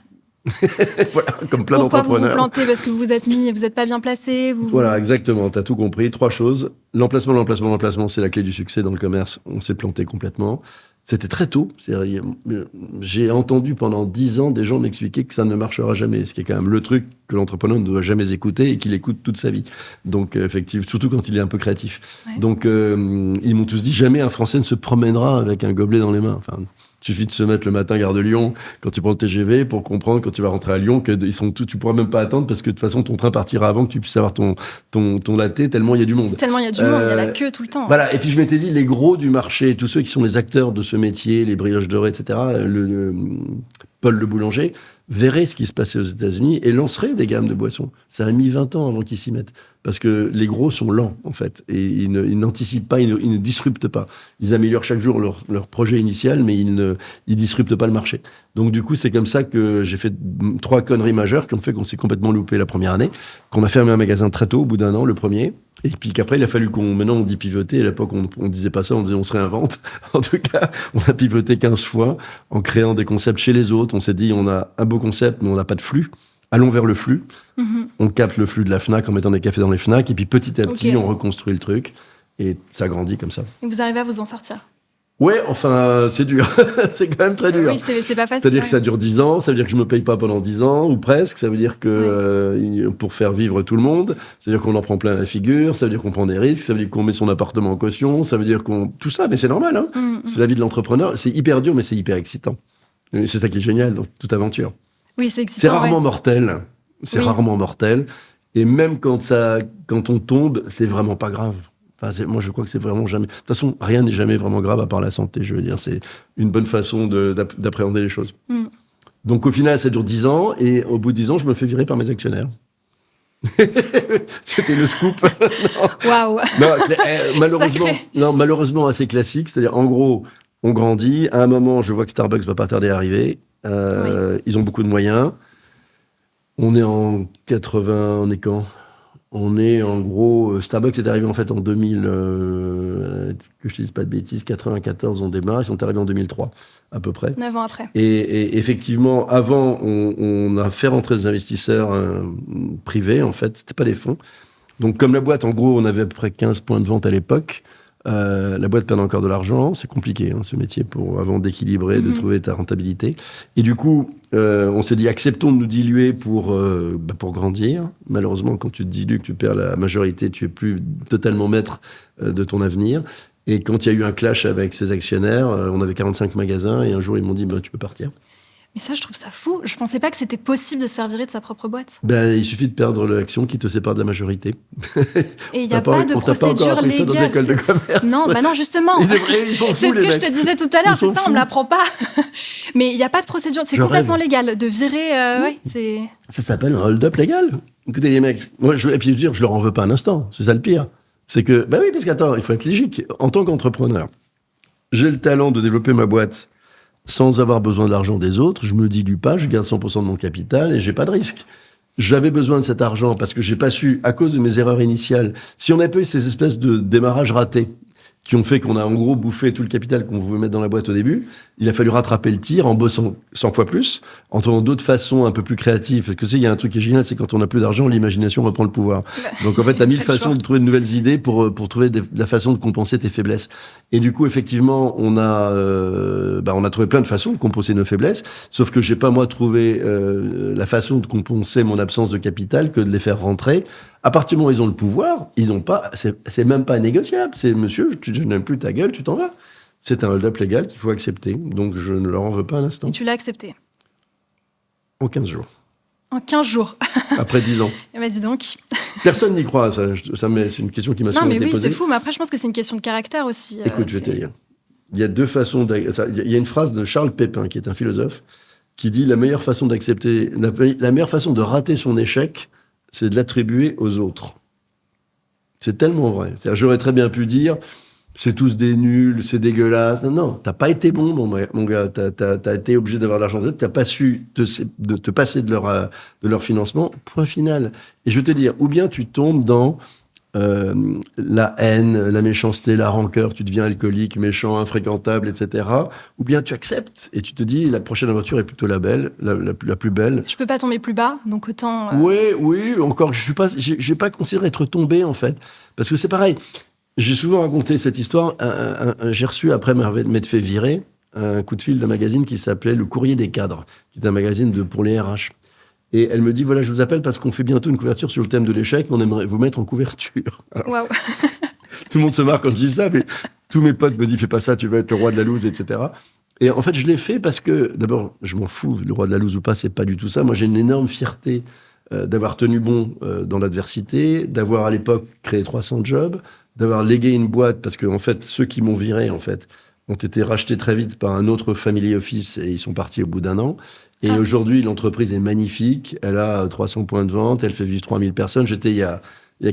S2: Voilà, comme plein
S1: Pourquoi
S2: d'entrepreneurs.
S1: vous plantez? Parce que vous êtes pas bien placé.
S2: Voilà, exactement. T'as tout compris. 3 choses. L'emplacement, c'est la clé du succès dans le commerce. On s'est planté complètement. C'était très tôt. J'ai entendu pendant 10 ans des gens m'expliquer que ça ne marchera jamais. Ce qui est quand même le truc que l'entrepreneur ne doit jamais écouter et qu'il écoute toute sa vie. Donc, effectivement, surtout quand il est un peu créatif. Ouais. Donc, ils m'ont tous dit, jamais un Français ne se promènera avec un gobelet dans les mains. Enfin, il suffit de se mettre le matin gare de Lyon quand tu prends le TGV pour comprendre quand tu vas rentrer à Lyon que tu pourras même pas attendre parce que de toute façon ton train partira avant que tu puisses avoir ton latte tellement il y a du monde.
S1: Tellement il y a du monde, il y a la queue tout le temps.
S2: Voilà. Et puis je m'étais dit les gros du marché, tous ceux qui sont les acteurs de ce métier, les brioches dorées, etc. Paul le boulanger verrait ce qui se passait aux États-Unis et lancerait des gammes de boissons. Ça a mis 20 ans avant qu'ils s'y mettent. Parce que les gros sont lents, en fait. Et ils n'anticipent pas, ils ne disruptent pas. Ils améliorent chaque jour leur projet initial, mais ils disruptent pas le marché. Donc, du coup, c'est comme ça que j'ai fait 3 conneries majeures qui ont fait qu'on s'est complètement loupé la première année, qu'on a fermé un magasin très tôt, au bout d'1 an, le premier. Et puis qu'après, il a fallu maintenant, on dit pivoter. À l'époque, on disait pas ça, on disait on se réinvente. En tout cas, on a pivoté 15 fois en créant des concepts chez les autres. On s'est dit, on a un beau concept, mais on n'a pas de flux. Allons vers le flux. On capte le flux de la Fnac en mettant des cafés dans les Fnac. Et puis petit à petit, on reconstruit le truc. Et ça grandit comme ça.
S1: Et vous arrivez à vous en sortir?
S2: Ouais, enfin, c'est dur. C'est quand même très dur.
S1: Oui, c'est pas facile.
S2: C'est-à-dire que ça dure 10 ans, ça veut dire que je me paye pas pendant 10 ans, ou presque. Ça veut dire que pour faire vivre tout le monde, ça veut dire qu'on en prend plein la figure, ça veut dire qu'on prend des risques, ça veut dire qu'on met son appartement en caution, ça veut dire tout ça, mais c'est normal, hein. C'est la vie de l'entrepreneur. C'est hyper dur, mais c'est hyper excitant. Et c'est ça qui est génial dans toute aventure.
S1: Oui, c'est excitant.
S2: C'est rarement mortel. C'est rarement mortel. Et même quand on tombe, c'est vraiment pas grave. Enfin, moi, je crois que c'est vraiment jamais... De toute façon, rien n'est jamais vraiment grave à part la santé, je veux dire. C'est une bonne façon d'appréhender les choses. Donc, au final, ça dure 10 ans. Et au bout de 10 ans, je me fais virer par mes actionnaires. C'était le scoop.
S1: Waouh.
S2: Malheureusement, assez classique. C'est-à-dire, en gros, on grandit. À un moment, je vois que Starbucks va pas tarder à arriver. Ils ont beaucoup de moyens. On est en 80... On est quand ? On est en gros... Starbucks est arrivé en fait en 2000... que je ne dise pas de bêtises, 94 on démarre. Ils sont arrivés en 2003, à peu près.
S1: 9 ans après.
S2: Et effectivement, avant, on a fait rentrer des investisseurs privés, en fait. C'était pas des fonds. Donc comme la boîte, en gros, on avait à peu près 15 points de vente à l'époque. La boîte perd encore de l'argent, c'est compliqué ce métier avant d'équilibrer, de trouver ta rentabilité. Et du coup, on s'est dit acceptons de nous diluer pour grandir. Malheureusement, quand tu te dilues, que tu perds la majorité, tu es plus totalement maître de ton avenir. Et quand il y a eu un clash avec ses actionnaires, on avait 45 magasins et un jour ils m'ont dit tu peux partir.
S1: Mais ça, je trouve ça fou. Je pensais pas que c'était possible de se faire virer de sa propre boîte.
S2: Il suffit de perdre l'action qui te sépare de la majorité.
S1: Et il n'y a pas de procédure légale.
S2: Ça dans les écoles de commerce.
S1: Non, justement.
S2: Ils sont fous,
S1: c'est ce que je te disais tout à l'heure. C'est ça, on ne l'apprend pas. Mais il n'y a pas de procédure. C'est complètement légal. De virer, c'est...
S2: Ça s'appelle un hold-up légal. Écoutez, les mecs, et puis je leur en veux pas un instant. C'est ça le pire. C'est que, oui, parce qu'attends, il faut être logique. En tant qu'entrepreneur, j'ai le talent de développer ma boîte sans avoir besoin de l'argent des autres, je me dilue pas, je garde 100% de mon capital et j'ai pas de risque. J'avais besoin de cet argent parce que j'ai pas su, à cause de mes erreurs initiales, si on n'a pas eu ces espèces de démarrages ratés qui ont fait qu'on a en gros bouffé tout le capital qu'on voulait mettre dans la boîte au début, il a fallu rattraper le tir en bossant 100 fois plus, en trouvant d'autres façons un peu plus créatives. Parce que il y a un truc qui est génial, c'est quand on n'a plus d'argent, l'imagination reprend le pouvoir. Donc en fait, t'as 1000 façons de trouver de nouvelles idées pour trouver la façon de compenser tes faiblesses. Et du coup, effectivement, on a trouvé plein de façons de compenser nos faiblesses, sauf que j'ai pas moi trouvé la façon de compenser mon absence de capital que de les faire rentrer. À partir du moment où ils ont le pouvoir, ils n'ont pas, c'est même pas négociable. C'est monsieur, je n'aime plus ta gueule, tu t'en vas. C'est un hold-up légal qu'il faut accepter. Donc je ne leur en veux pas un instant.
S1: Et tu l'as accepté?
S2: En 15 jours.
S1: En 15 jours.
S2: Après 10 ans.
S1: Eh ben dis donc.
S2: Personne n'y croit, ça. C'est une question qui m'a souvent été posée.
S1: Non, mais oui, c'est fou. Mais après, je pense que c'est une question de caractère aussi.
S2: Écoute, je vais te dire. Il y a 2 façons. Il y a une phrase de Charles Pépin, qui est un philosophe, qui dit la meilleure façon d'accepter, la meilleure façon de rater son échec, c'est de l'attribuer aux autres. C'est tellement vrai. C'est-à-dire, j'aurais très bien pu dire, c'est tous des nuls, c'est dégueulasse. Non, t'as pas été bon, mon gars. T'as été obligé d'avoir de l'argent d'autres, t'as pas su te passer de leur financement. Point final. Et je veux te dire, ou bien tu tombes dans la haine, la méchanceté, la rancœur, tu deviens alcoolique, méchant, infréquentable, etc. Ou bien tu acceptes et tu te dis, la prochaine aventure est plutôt la belle, la plus belle.
S1: Je peux pas tomber plus bas, donc autant...
S2: Oui, encore, j'ai pas considéré être tombé, en fait. Parce que c'est pareil. J'ai souvent raconté cette histoire. J'ai reçu, après m'être fait virer, un coup de fil d'un magazine qui s'appelait Le Courrier des cadres, qui est un magazine pour les RH. Et elle me dit, voilà, je vous appelle parce qu'on fait bientôt une couverture sur le thème de l'échec, on aimerait vous mettre en couverture.
S1: Waouh.
S2: Tout le monde se marre quand je dis ça, mais tous mes potes me disent, fais pas ça, tu vas être le roi de la loose, etc. Et en fait, je l'ai fait parce que, d'abord, je m'en fous, le roi de la loose ou pas, c'est pas du tout ça. Moi, j'ai une énorme fierté d'avoir tenu bon dans l'adversité, d'avoir à l'époque créé 300 jobs, d'avoir légué une boîte, parce que en fait, ceux qui m'ont viré, en fait, ont été rachetés très vite par un autre family office et ils sont partis au bout d'un an. Et aujourd'hui, l'entreprise est magnifique. Elle a 300 points de vente. Elle fait vivre 3000 personnes. J'étais il y a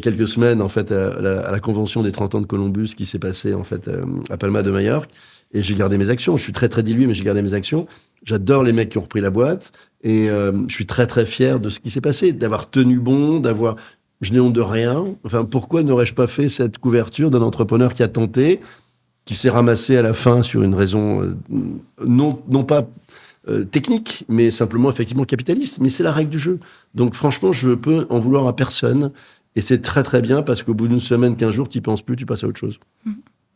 S2: quelques semaines, en fait, à la convention des 30 ans de Columbus qui s'est passée, en fait, à Palma de Majorque. Et j'ai gardé mes actions. Je suis très, très dilué, mais j'ai gardé mes actions. J'adore les mecs qui ont repris la boîte. Et je suis très, très fier de ce qui s'est passé, d'avoir tenu bon, je n'ai honte de rien. Enfin, pourquoi n'aurais-je pas fait cette couverture d'un entrepreneur qui a tenté, qui s'est ramassé à la fin sur une raison non pas technique, mais simplement effectivement capitaliste. Mais c'est la règle du jeu. Donc franchement, je peux en vouloir à personne. Et c'est très très bien parce qu'au bout d'une semaine, 15 jours, tu n'y penses plus, tu passes à autre chose.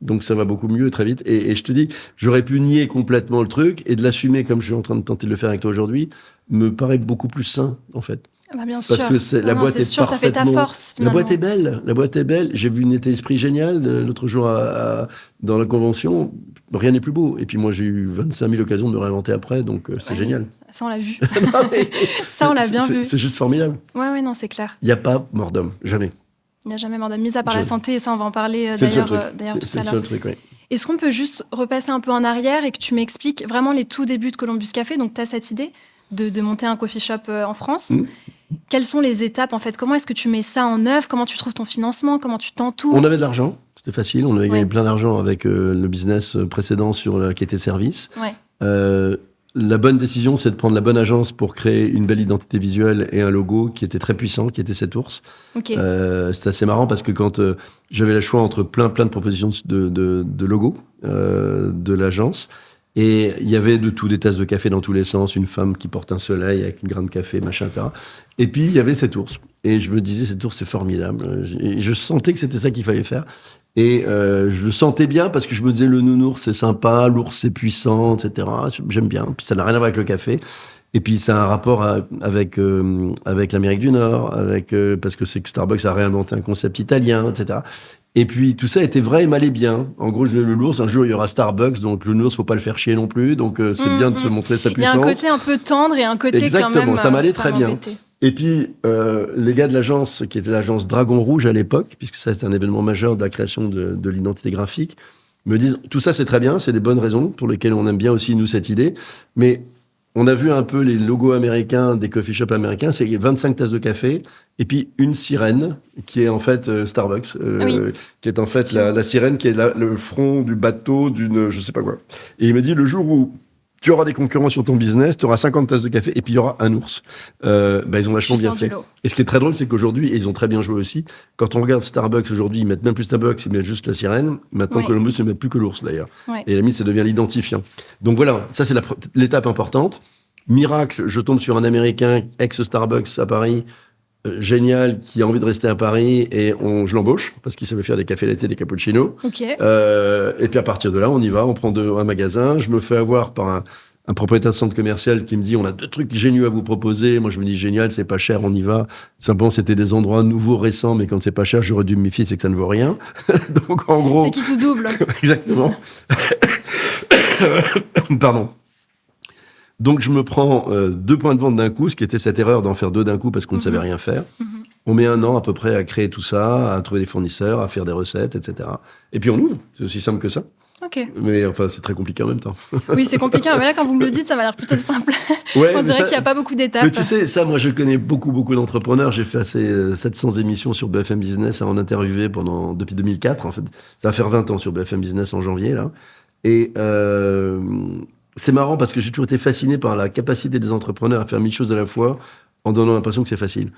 S2: Donc ça va beaucoup mieux très vite. Et je te dis, j'aurais pu nier complètement le truc et de l'assumer comme je suis en train de tenter de le faire avec toi aujourd'hui, me paraît beaucoup plus sain en fait.
S1: Bah bien
S2: Parce
S1: sûr.
S2: que la boîte est
S1: sûr, ça fait ta force.
S2: La boîte est belle. La boîte est belle. J'ai vu une état d'esprit génial l'autre jour dans la convention. Rien n'est plus beau. Et puis moi, j'ai eu 25 000 occasions de me réinventer après, donc c'est génial.
S1: Ça, on l'a vu.
S2: Non,
S1: Ça, on l'a bien vu.
S2: C'est juste formidable.
S1: Ouais, non, c'est clair.
S2: Il n'y a pas mort d'homme, jamais.
S1: Il n'y a jamais mort d'homme, mis à part la santé, et ça, on va en parler
S2: C'est
S1: d'ailleurs tout à
S2: C'est
S1: l'heure.
S2: le seul truc, oui.
S1: Est-ce qu'on peut juste repasser un peu en arrière et que tu m'expliques vraiment les tout débuts de Columbus Café? Donc, tu as cette idée de monter un coffee shop en France. Quelles sont les étapes, en fait? Comment est-ce que tu mets ça en œuvre? Comment tu trouves ton financement? Comment tu t'entoures?
S2: On avait de l'argent, c'était facile. On avait gagné plein d'argent avec le business précédent sur la qualité service. La bonne décision, c'est de prendre la bonne agence pour créer une belle identité visuelle et un logo qui était très puissant, qui était cet ours. C'est assez marrant parce que quand j'avais le choix entre plein de propositions de logos de l'agence, et il y avait de tout, des tasses de café dans tous les sens, une femme qui porte un soleil avec une graine de café, machin, etc. Et puis, il y avait cet ours. Et je me disais, cet ours, c'est formidable. Et je sentais que c'était ça qu'il fallait faire. Et je le sentais bien parce que je me disais, le nounours, c'est sympa, l'ours, c'est puissant, etc. J'aime bien. Puis ça n'a rien à voir avec le café. Et puis, ça a un rapport avec l'Amérique du Nord, parce que c'est que Starbucks a réinventé un concept italien, etc. Et puis, tout ça était vrai et m'allait bien. En gros, le nounours, un jour, il y aura Starbucks, donc le nounours, faut pas le faire chier non plus. Donc, c'est bien de se montrer sa puissance.
S1: Il y a un côté un peu tendre et un côté
S2: Exactement,
S1: quand même...
S2: ça m'allait très bien.
S1: Embêté.
S2: Et puis, les gars de l'agence, qui était l'agence Dragon Rouge à l'époque, puisque ça, c'était un événement majeur de la création de l'identité graphique, me disent, tout ça, c'est très bien, c'est des bonnes raisons pour lesquelles on aime bien aussi, nous, cette idée, mais on a vu un peu les logos américains des coffee shops américains, c'est 25 tasses de café, et puis une sirène, qui est en fait Starbucks, qui est en fait la sirène qui est le front du bateau d'une je sais pas quoi. Et il me dit, le jour où tu auras des concurrents sur ton business, tu auras 50 tasses de café, et puis il y aura un ours. Ils ont vachement bien fait. Et ce qui est très drôle, c'est qu'aujourd'hui, et ils ont très bien joué aussi, quand on regarde Starbucks aujourd'hui, ils mettent même plus Starbucks, ils mettent juste la sirène. Maintenant, Columbus ne met plus que l'ours, d'ailleurs. Et à la limite, ça devient l'identifiant. Donc voilà, ça, c'est l'étape importante. Miracle, je tombe sur un Américain, ex-Starbucks à Paris, génial, qui a envie de rester à Paris, et je l'embauche, parce qu'il savait faire des cafés latte et des cappuccinos. Et puis à partir de là, on y va, on prend un magasin, je me fais avoir par un propriétaire de centre commercial qui me dit, on a 2 trucs géniaux à vous proposer. Moi, je me dis, génial, c'est pas cher, on y va. Simplement, c'était des endroits nouveaux, récents, mais quand c'est pas cher, j'aurais dû me méfier, c'est que ça ne vaut rien. Donc, en gros...
S1: C'est qui tout double.
S2: Exactement. Pardon. Donc, je me prends 2 points de vente d'un coup, ce qui était cette erreur d'en faire 2 d'un coup parce qu'on ne savait rien faire. On met 1 an à peu près à créer tout ça, à trouver des fournisseurs, à faire des recettes, etc. Et puis on ouvre. C'est aussi simple que ça.
S1: Ok.
S2: Mais enfin, c'est très compliqué en même temps.
S1: Oui, c'est compliqué, mais là, quand vous me le dites, ça m'a l'air plutôt simple.
S2: Ouais,
S1: On dirait
S2: ça,
S1: qu'il n'y a pas beaucoup d'étapes.
S2: mais tu sais, ça, moi, je connais beaucoup d'entrepreneurs. J'ai fait assez 700 émissions sur BFM Business à en interviewer depuis 2004. En fait, ça va faire 20 ans sur BFM Business en janvier, là. Et c'est marrant parce que j'ai toujours été fasciné par la capacité des entrepreneurs à faire 1000 choses à la fois en donnant l'impression que c'est facile.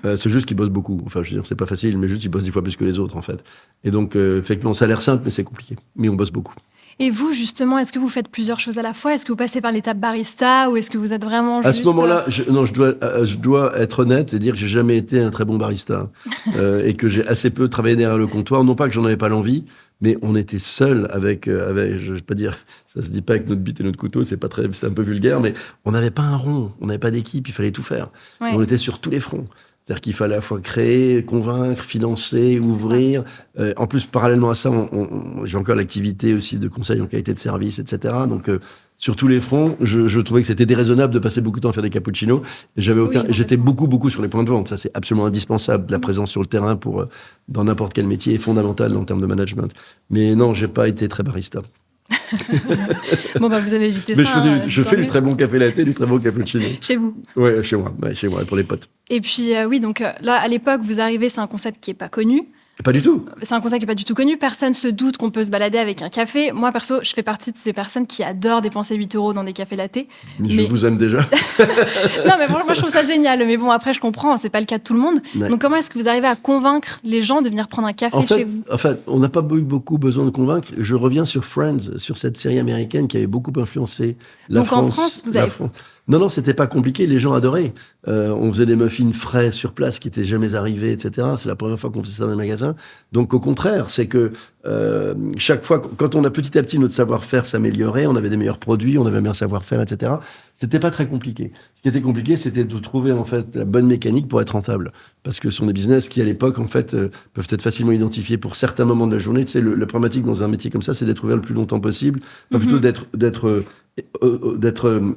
S2: C'est juste qu'ils bossent beaucoup. Enfin, je veux dire, c'est pas facile, mais juste ils bossent 10 fois plus que les autres, en fait. Et donc, effectivement, ça a l'air simple, mais c'est compliqué. Mais on bosse beaucoup.
S1: Et vous, justement, est-ce que vous faites plusieurs choses à la fois? Est-ce que vous passez par l'étape barista ou est-ce que vous êtes vraiment juste...
S2: À ce moment-là, je dois être honnête et dire que j'ai jamais été un très bon barista et que j'ai assez peu travaillé derrière le comptoir. Non pas que j'en avais pas l'envie, mais on était seuls avec je vais pas dire, ça se dit pas avec notre bite et notre couteau, c'est un peu vulgaire, mais on n'avait pas un rond, on n'avait pas d'équipe, il fallait tout faire.
S1: Ouais.
S2: On était sur tous les fronts. C'est-à-dire qu'il fallait à la fois créer, convaincre, financer, ouvrir. En plus, parallèlement à ça, j'ai encore l'activité aussi de conseil en qualité de service, etc. Donc, sur tous les fronts, je trouvais que c'était déraisonnable de passer beaucoup de temps à faire des cappuccinos. Et j'étais beaucoup sur les points de vente. Ça, c'est absolument indispensable. La présence sur le terrain dans n'importe quel métier est fondamentale en termes de management. Mais non, j'ai pas été très barista.
S1: Bon, bah, vous avez évité
S2: mais
S1: ça.
S2: Je fais du très bon café latte, du très bon cappuccino.
S1: Chez vous?
S2: Ouais, chez moi, pour les potes.
S1: Et puis, oui, donc là, à l'époque, vous arrivez, c'est un concept qui n'est pas connu.
S2: Pas du tout.
S1: C'est un concept qui n'est pas du tout connu. Personne se doute qu'on peut se balader avec un café. Moi, perso, je fais partie de ces personnes qui adorent dépenser 8 € dans des cafés lattés.
S2: Je vous aime déjà.
S1: Non, mais franchement, moi, je trouve ça génial. Mais bon, après, je comprends, c'est pas le cas de tout le monde.
S2: Ouais.
S1: Donc, comment est-ce que vous arrivez à convaincre les gens de venir prendre un café chez vous?
S2: En fait, on n'a pas eu beaucoup besoin de convaincre. Je reviens sur Friends, sur cette série américaine qui avait beaucoup influencé la France.
S1: Donc, en France, vous avez...
S2: Non, c'était pas compliqué, les gens adoraient. On faisait des muffins frais sur place qui n'étaient jamais arrivés, etc. C'est la première fois qu'on faisait ça dans les magasins. Donc au contraire, c'est que chaque fois, quand on a petit à petit notre savoir-faire s'améliorait, on avait des meilleurs produits, on avait un meilleur savoir-faire, etc. C'était pas très compliqué. Ce qui était compliqué, c'était de trouver en fait la bonne mécanique pour être rentable. Parce que ce sont des business qui, à l'époque, en fait, peuvent être facilement identifiés pour certains moments de la journée. Tu sais, le problématique dans un métier comme ça, c'est d'être ouvert le plus longtemps possible. Enfin, plutôt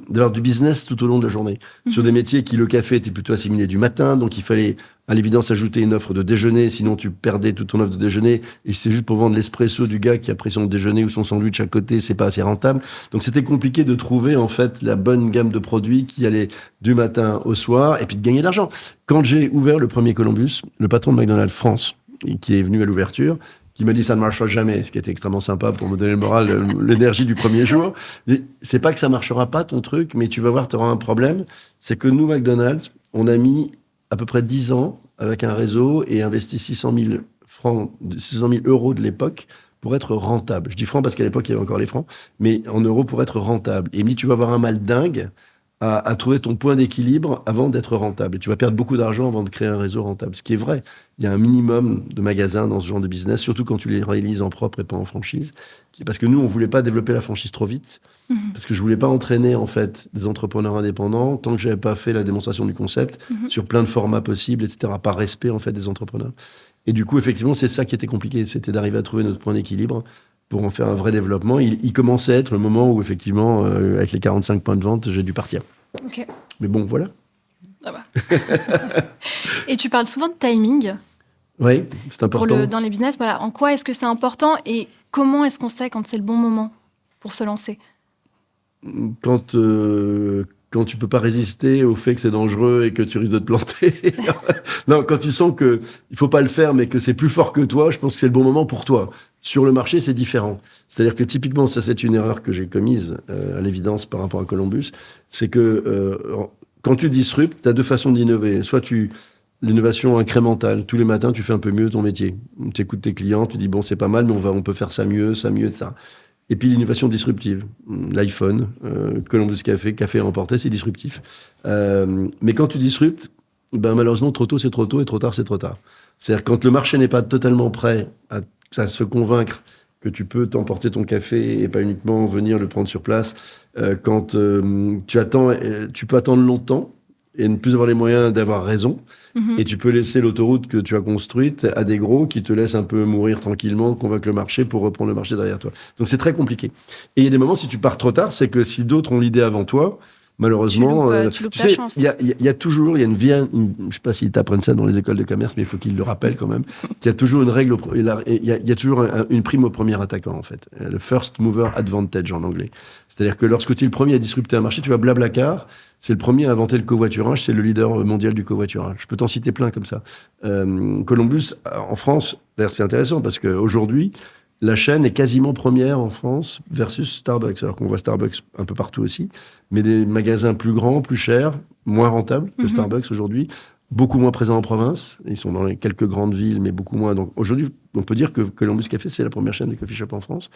S2: d'avoir du business tout au long de la journée. Sur des métiers qui, le café était plutôt assimilé du matin, donc il fallait à l'évidence ajouter une offre de déjeuner, sinon tu perdais toute ton offre de déjeuner, et c'est juste pour vendre l'espresso du gars qui a pris son déjeuner ou son sandwich à côté, c'est pas assez rentable. Donc c'était compliqué de trouver en fait la bonne gamme de produits qui allait du matin au soir, et puis de gagner de l'argent. Quand j'ai ouvert le premier Columbus, le patron de McDonald's France, qui est venu à l'ouverture, qui m'a dit ça ne marchera jamais, ce qui était extrêmement sympa pour me donner le moral, l'énergie du premier jour. Mais c'est pas que ça marchera pas ton truc, mais tu vas voir, tu auras un problème. C'est que nous, McDonald's, on a mis à peu près 10 ans avec un réseau et investi 600 000 euros de l'époque pour être rentable. Je dis francs parce qu'à l'époque, il y avait encore les francs, mais en euros pour être rentable. Et il me dit, tu vas avoir un mal dingue à trouver ton point d'équilibre avant d'être rentable. Et tu vas perdre beaucoup d'argent avant de créer un réseau rentable. Ce qui est vrai. Il y a un minimum de magasins dans ce genre de business, surtout quand tu les réalises en propre et pas en franchise. Parce que nous, on voulait pas développer la franchise trop vite. Parce que je voulais pas entraîner, en fait, des entrepreneurs indépendants tant que j'avais pas fait la démonstration du concept sur plein de formats possibles, etc. Par respect, en fait, des entrepreneurs. Et du coup, effectivement, c'est ça qui était compliqué. C'était d'arriver à trouver notre point d'équilibre pour en faire un vrai développement. Il commençait à être le moment où, effectivement, avec les 45 points de vente, j'ai dû partir.
S1: Okay.
S2: Mais bon, voilà.
S1: Ah bah. Et tu parles souvent de timing.
S2: Oui, c'est important.
S1: Dans les business, voilà. En quoi est-ce que c'est important et comment est-ce qu'on sait quand c'est le bon moment pour se lancer?
S2: Quand tu peux pas résister au fait que c'est dangereux et que tu risques de te planter. Non, quand tu sens que il faut pas le faire, mais que c'est plus fort que toi, je pense que c'est le bon moment pour toi. Sur le marché, c'est différent. C'est-à-dire que typiquement, ça c'est une erreur que j'ai commise à l'évidence par rapport à Columbus, c'est que quand tu disruptes, tu as deux façons d'innover. Soit l'innovation incrémentale. Tous les matins, tu fais un peu mieux ton métier. Tu écoutes tes clients, tu dis bon, c'est pas mal, mais on peut faire ça mieux, etc. Et puis l'innovation disruptive. L'iPhone, Columbus Café à emporter, c'est disruptif. Mais quand tu disruptes, ben malheureusement, trop tôt, c'est trop tôt, et trop tard, c'est trop tard. C'est-à-dire quand le marché n'est pas totalement prêt à se convaincre que tu peux t'emporter ton café et pas uniquement venir le prendre sur place, quand tu peux attendre longtemps et ne plus avoir les moyens d'avoir raison, et tu peux laisser l'autoroute que tu as construite à des gros qui te laissent un peu mourir tranquillement, convaincre le marché pour reprendre le marché derrière toi. Donc c'est très compliqué. Et il y a des moments, si tu pars trop tard, c'est que si d'autres ont l'idée avant toi, malheureusement,
S1: tu loupes ta chance.
S2: Il y a toujours, je sais pas s'ils t'apprennent ça dans les écoles de commerce, mais il faut qu'ils le rappellent quand même, qu'il y a toujours une règle, il y a toujours une prime au premier attaquant, en fait. Le first mover advantage en anglais. C'est-à-dire que lorsque tu es le premier à disrupter un marché, tu vois, Blablacar, c'est le premier à inventer le covoiturage, c'est le leader mondial du covoiturage. Je peux t'en citer plein comme ça. Columbus, en France, d'ailleurs, c'est intéressant parce qu'aujourd'hui, la chaîne est quasiment première en France versus Starbucks. Alors qu'on voit Starbucks un peu partout aussi, mais des magasins plus grands, plus chers, moins rentables que Starbucks aujourd'hui, beaucoup moins présents en province. Ils sont dans quelques grandes villes, mais beaucoup moins. Donc aujourd'hui, on peut dire que Columbus Café, c'est la première chaîne de coffee shop en France.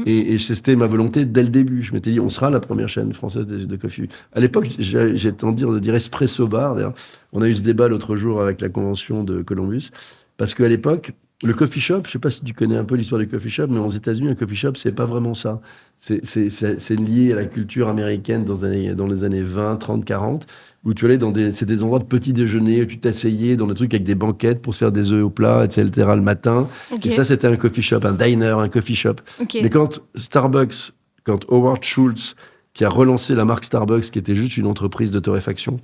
S2: Et c'était ma volonté dès le début. Je m'étais dit, on sera la première chaîne française de coffee. À l'époque, j'ai tendance de dire espresso bar. D'ailleurs, on a eu ce débat l'autre jour avec la convention de Columbus, parce qu'à l'époque, le coffee shop, je sais pas si tu connais un peu l'histoire du coffee shop, mais aux États-Unis, un coffee shop, c'est pas vraiment ça. C'est lié à la culture américaine dans les années 20, 30, 40, où tu allais c'est des endroits de petit déjeuner, où tu t'asseyais dans des trucs avec des banquettes pour se faire des œufs au plat, etc. le matin. Okay. Et ça, c'était un coffee shop, un diner, un coffee shop. Okay. Mais quand Howard Schultz, qui a relancé la marque Starbucks, qui était juste une entreprise de torréfaction,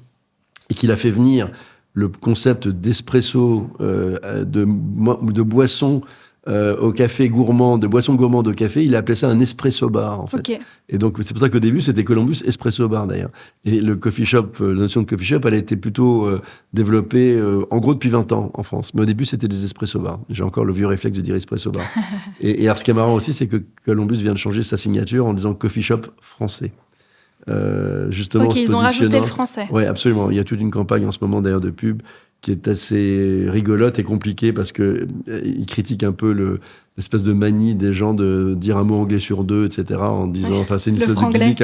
S2: et qu'il a fait venir le concept d'espresso, de boisson au café gourmand, de boisson gourmande au café, il a appelé ça un espresso bar, en fait. Okay. Et donc, c'est pour ça qu'au début, c'était Columbus Espresso Bar, d'ailleurs. Et le coffee shop, la notion de coffee shop, elle a été plutôt développée, en gros, depuis 20 ans en France. Mais au début, c'était des espresso bars. J'ai encore le vieux réflexe de dire espresso bar. et alors, ce qui est marrant aussi, c'est que Columbus vient de changer sa signature en disant coffee shop français. Justement,
S1: ils ont rajouté le français.
S2: Oui, absolument. Il y a toute une campagne en ce moment d'ailleurs de pub qui est assez rigolote et compliquée parce que ils critiquent un peu l'espèce de manie des gens de dire un mot anglais sur deux, etc. en disant, enfin, c'est une espèce de gimmick,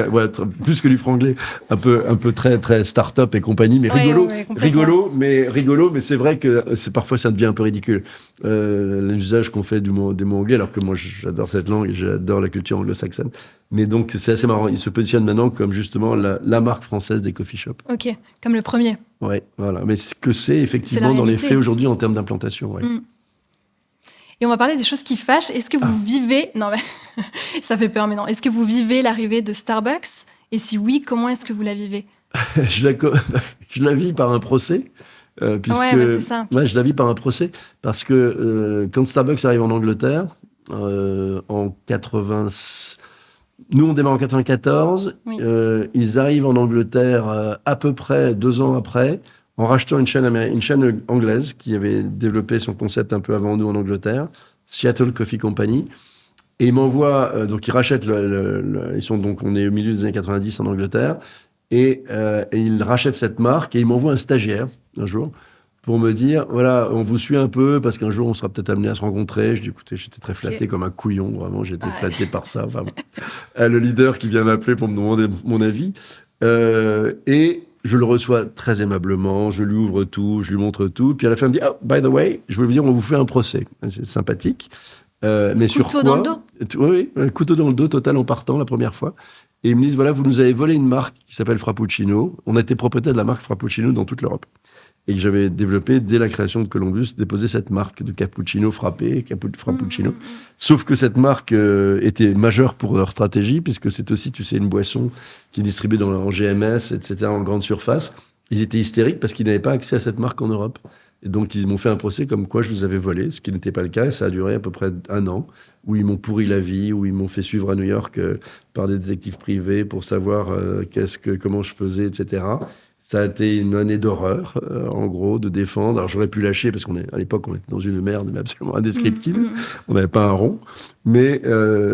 S2: plus que du franglais, un peu très très start-up et compagnie, mais rigolo, mais c'est vrai que parfois ça devient un peu ridicule. L'usage qu'on fait des mots anglais, alors que moi j'adore cette langue et j'adore la culture anglo-saxonne. Mais donc c'est assez marrant. Il se positionne maintenant comme justement la marque française des coffee shops.
S1: Ok, comme le premier.
S2: Ouais, voilà. Mais ce que c'est effectivement dans les faits aujourd'hui en termes d'implantation. Ouais.
S1: Et on va parler des choses qui fâchent. Est-ce que vous vivez... Non, mais ça fait peur, mais non. Est-ce que vous vivez l'arrivée de Starbucks ? Et si oui, comment est-ce que vous la vivez ?
S2: Je la vis par un procès. Puisque,
S1: c'est ça.
S2: Ouais, je la vis par un procès. Parce que quand Starbucks arrive en Angleterre, en 80... Nous, on démarre en 94. Oui. Ils arrivent en Angleterre à peu près 2 ans après, en rachetant une chaîne anglaise qui avait développé son concept un peu avant nous en Angleterre, Seattle Coffee Company. Et ils m'envoient, donc ils rachètent on est au milieu des années 90 en Angleterre, et ils rachètent cette marque et ils m'envoient un stagiaire un jour pour me dire, voilà, on vous suit un peu parce qu'un jour on sera peut-être amené à se rencontrer. Je dis, écoutez, j'étais très flatté comme un couillon, vraiment, j'étais flatté par ça. Enfin, le leader qui vient m'appeler pour me demander mon avis. Et je le reçois très aimablement, je lui ouvre tout, je lui montre tout. Puis à la fin, il me dit, by the way, je voulais vous dire, on vous fait un procès. C'est sympathique. Mais
S1: couteau dans le dos.
S2: Oui, un couteau dans le dos total en partant la première fois. Et ils me disent, voilà, vous nous avez volé une marque qui s'appelle Frappuccino. On a été propriétaire de la marque Frappuccino dans toute l'Europe. Et que j'avais développé, dès la création de Columbus, déposé cette marque de cappuccino frappé, Frappuccino. Sauf que cette marque était majeure pour leur stratégie, puisque c'est aussi, tu sais, une boisson qui est distribuée en GMS, etc., en grande surface. Ils étaient hystériques parce qu'ils n'avaient pas accès à cette marque en Europe. Et donc, ils m'ont fait un procès comme quoi je les avais volés, ce qui n'était pas le cas. Et ça a duré à peu près 1 an, où ils m'ont pourri la vie, où ils m'ont fait suivre à New York par des détectives privés pour savoir comment je faisais, etc. Ça a été une année d'horreur, en gros, de défendre. Alors, j'aurais pu lâcher, parce qu'à l'époque, on était dans une merde mais absolument indescriptible. On n'avait pas un rond. Mais